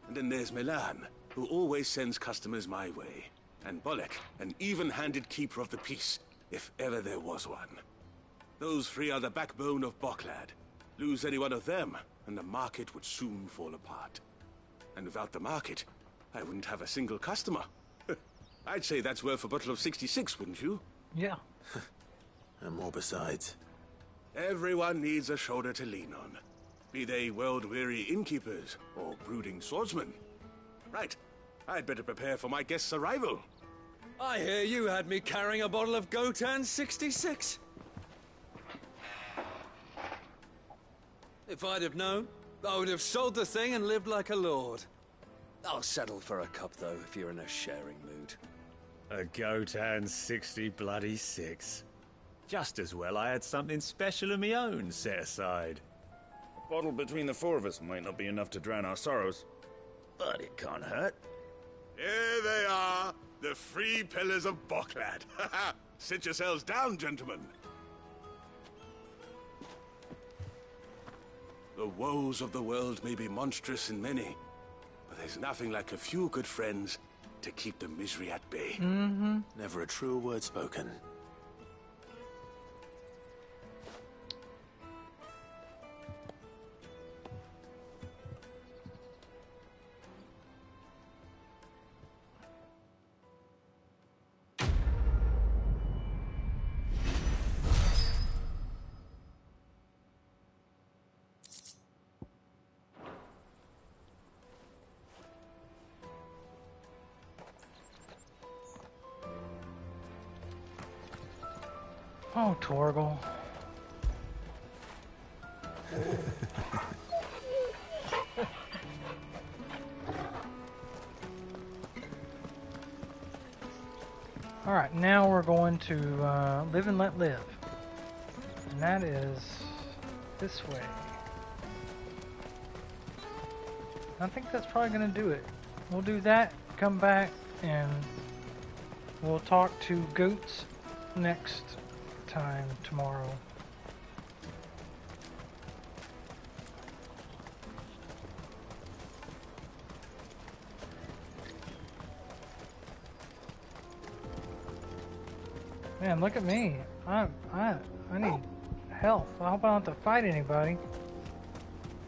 And then there's Milan, who always sends customers my way. And Bolek, an even-handed keeper of the peace, if ever there was one. Those three are the backbone of Boklad. Lose any one of them, and the market would soon fall apart. And without the market, I wouldn't have a single customer. I'd say that's worth a bottle of 66, wouldn't you? Yeah. And more besides. Everyone needs a shoulder to lean on. Be they world-weary innkeepers or brooding swordsmen. Right. I'd better prepare for my guest's arrival. I hear you had me carrying a bottle of Gotan 66. If I'd have known, I would have sold the thing and lived like a lord. I'll settle for a cup, though, if you're in a sharing mood. A Gotan 66. Just as well I had something special of my own set aside. A bottle between the four of us might not be enough to drown our sorrows, but it can't hurt. Here they are, the three pillars of Boklad. Sit yourselves down, gentlemen. The woes of the world may be monstrous in many, but there's nothing like a few good friends to keep the misery at bay. Mm-hmm. Never a truer word spoken. Oh, Torgal. Alright, now we're going to Live and Let Live. And that is this way. I think that's probably going to do it. We'll do that, come back, and we'll talk to Goats next time tomorrow. Man, look at me. I need help. I hope I don't have to fight anybody.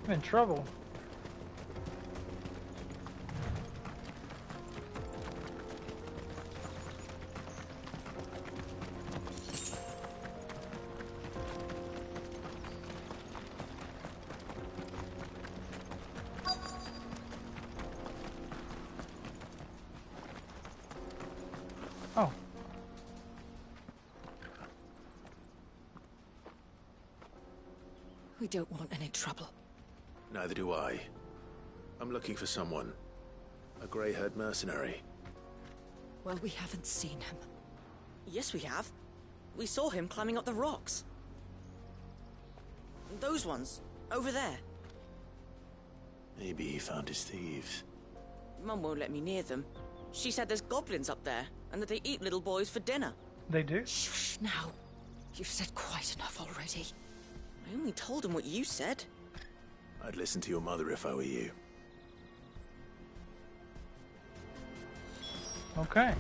I'm in trouble. Oh. We don't want any trouble. Neither do I. I'm looking for someone. A grey-haired mercenary. Well, we haven't seen him. Yes, we have. We saw him climbing up the rocks. Those ones, over there. Maybe he found his thieves. Mum won't let me near them. She said there's goblins up there, and that they eat little boys for dinner. They do? Shush, now. You've said quite enough already. I only told him what you said. I'd listen to your mother if I were you. Okay.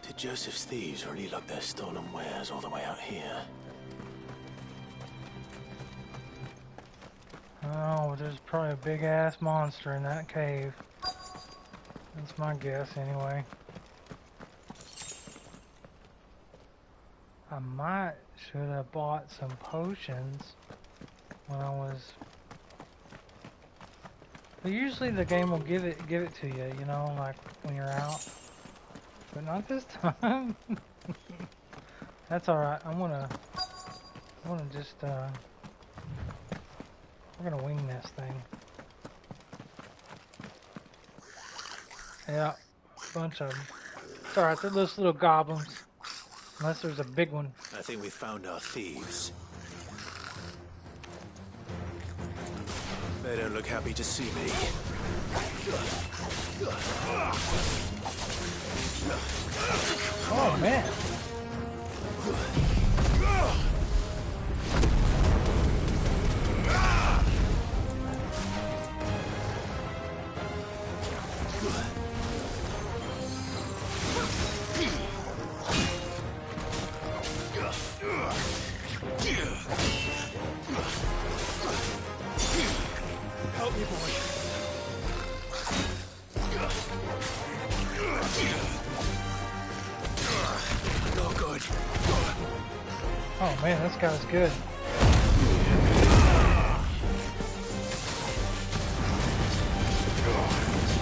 Did Joseph's thieves really lug their stolen wares all the way out here? Oh, there's probably a big-ass monster in that cave. That's my guess, anyway. I might should have bought some potions when I was... But usually the game will give it to you, you know, like when you're out. But not this time. That's alright. I wanna just we're gonna wing this thing. Yeah, bunch of them. It's alright, they're those little goblins. Unless there's a big one. I think we found our thieves. They don't look happy to see me. Oh man. Help me, boy. No good. Oh man, this guy's good.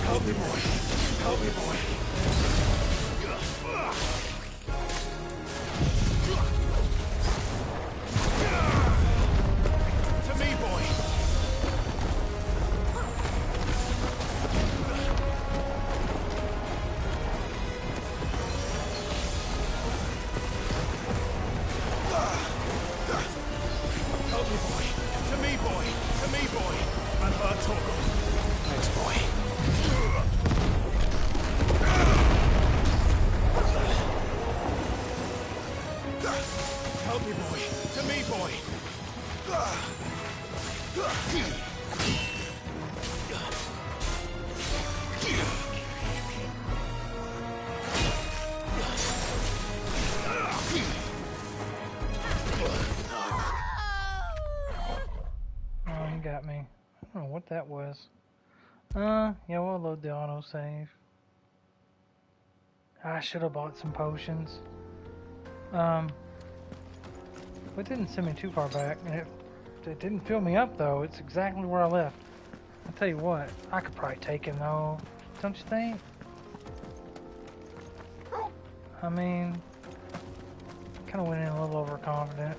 Help me, boy. Help me, boy. To me, boy. Help me, boy. To me, boy. To me, boy. And Bartolo. Thanks, boy. Help me, boy. To me, boy. Oh, he got me. I don't know what that was. Yeah, we'll load the autosave. I should have bought some potions. But it didn't send me too far back, and it didn't fill me up though. It's exactly where I left. I'll tell you what, I could probably take him though. Don't you think? I mean, kind of went in a little overconfident.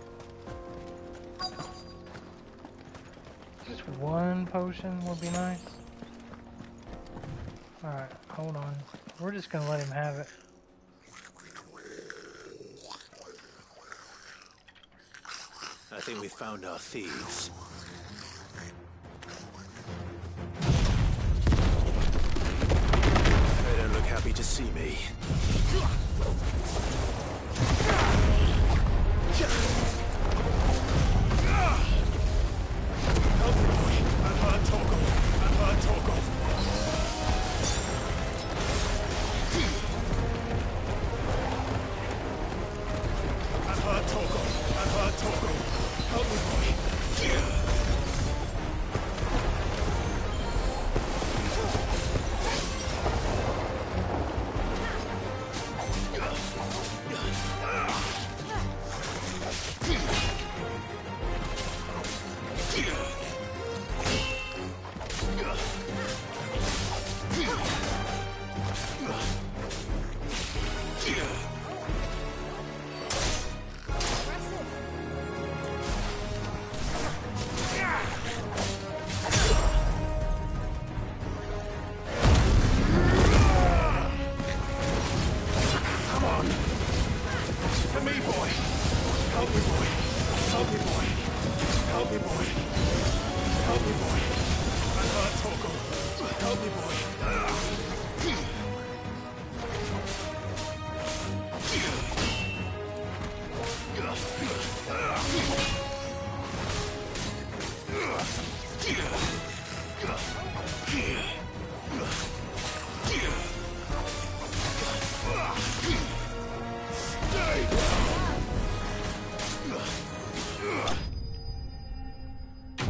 Just one potion would be nice. Alright, hold on. We're just gonna let him have it. I think we found our thieves. They don't look happy to see me.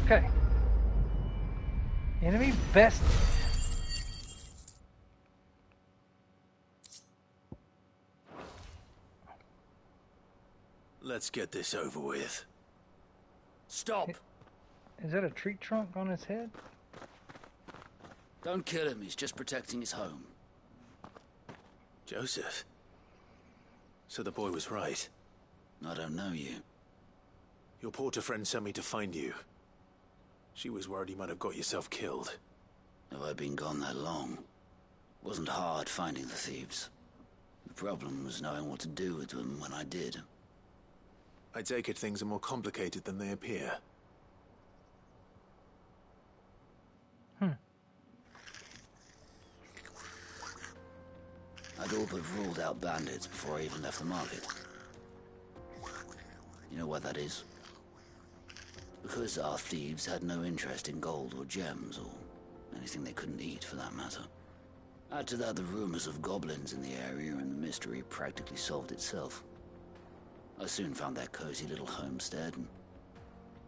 Okay. Enemy best. Let's get this over with. Stop! Is that a tree trunk on his head? Don't kill him, he's just protecting his home. Joseph? So the boy was right. I don't know you. Your porter friend sent me to find you. She was worried you might have got yourself killed. Have I been gone that long? Wasn't hard finding the thieves. The problem was knowing what to do with them when I did. I take it things are more complicated than they appear. I'd all but ruled out bandits before I even left the market. You know what that is? Because our thieves had no interest in gold or gems, or anything they couldn't eat for that matter. Add to that the rumors of goblins in the area, and the mystery practically solved itself. I soon found their cozy little homestead, and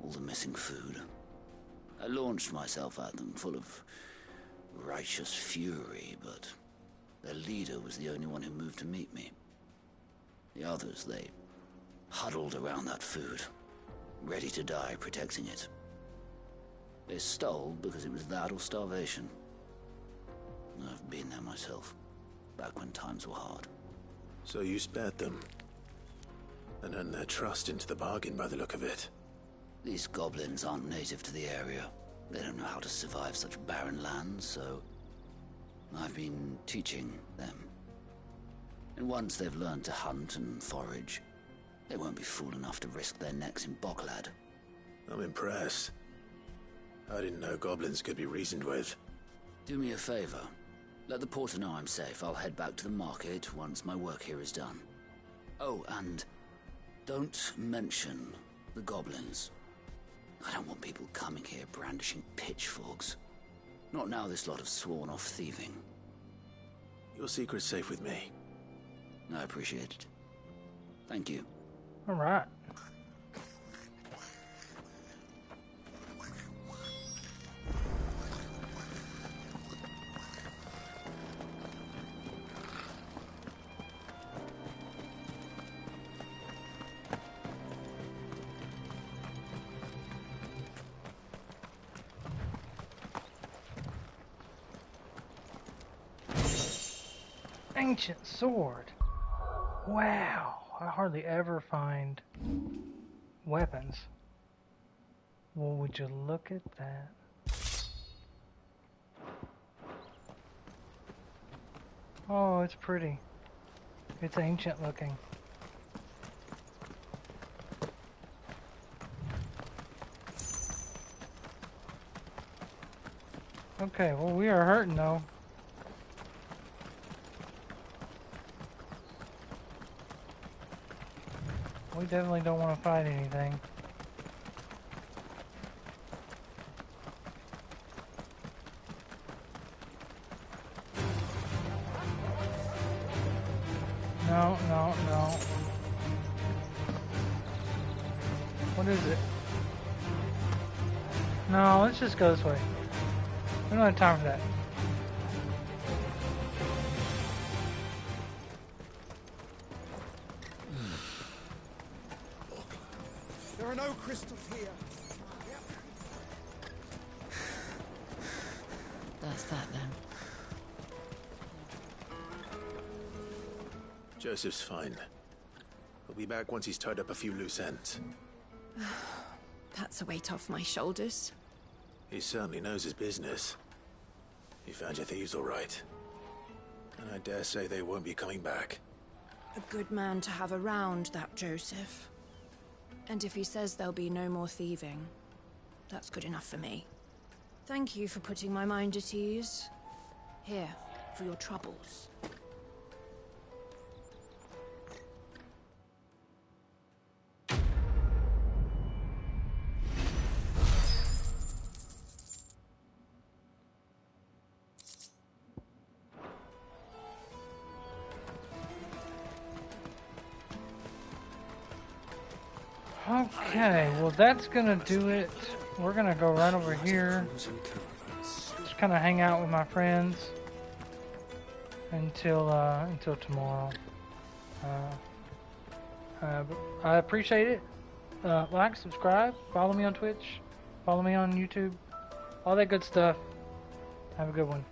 all the missing food. I launched myself at them, full of righteous fury, but their leader was the only one who moved to meet me. The others, they huddled around that food, ready to die protecting it. They stole because it was that or starvation. I've been there myself, back when times were hard. So you spared them, and earned their trust into the bargain by the look of it. These goblins aren't native to the area. They don't know how to survive such barren lands, so I've been teaching them. And once they've learned to hunt and forage, they won't be fool enough to risk their necks in Boklad. I'm impressed. I didn't know goblins could be reasoned with. Do me a favor. Let the porter know I'm safe. I'll head back to the market once my work here is done. Oh, and don't mention the goblins. I don't want people coming here brandishing pitchforks. Not now this lot have sworn off thieving. Your secret's safe with me. I appreciate it. Thank you. All right. Ancient sword. Wow, I hardly ever find weapons. Well, would you look at that? Oh, it's pretty. It's ancient looking. Okay, well, we are hurting though. We definitely don't want to fight anything. No, no, no. What is it? No, let's just go this way. We don't have time for that. There are no crystals here. That's that then. Joseph's fine. He'll be back once he's tied up a few loose ends. That's a weight off my shoulders. He certainly knows his business. He found your thieves all right. And I dare say they won't be coming back. A good man to have around, that Joseph. And if he says there'll be no more thieving, that's good enough for me. Thank you for putting my mind at ease. Here, for your troubles. Okay, well that's gonna do it. We're gonna go right over here. Just kind of hang out with my friends until tomorrow. I appreciate it. Like, subscribe, follow me on Twitch, follow me on YouTube, all that good stuff. Have a good one.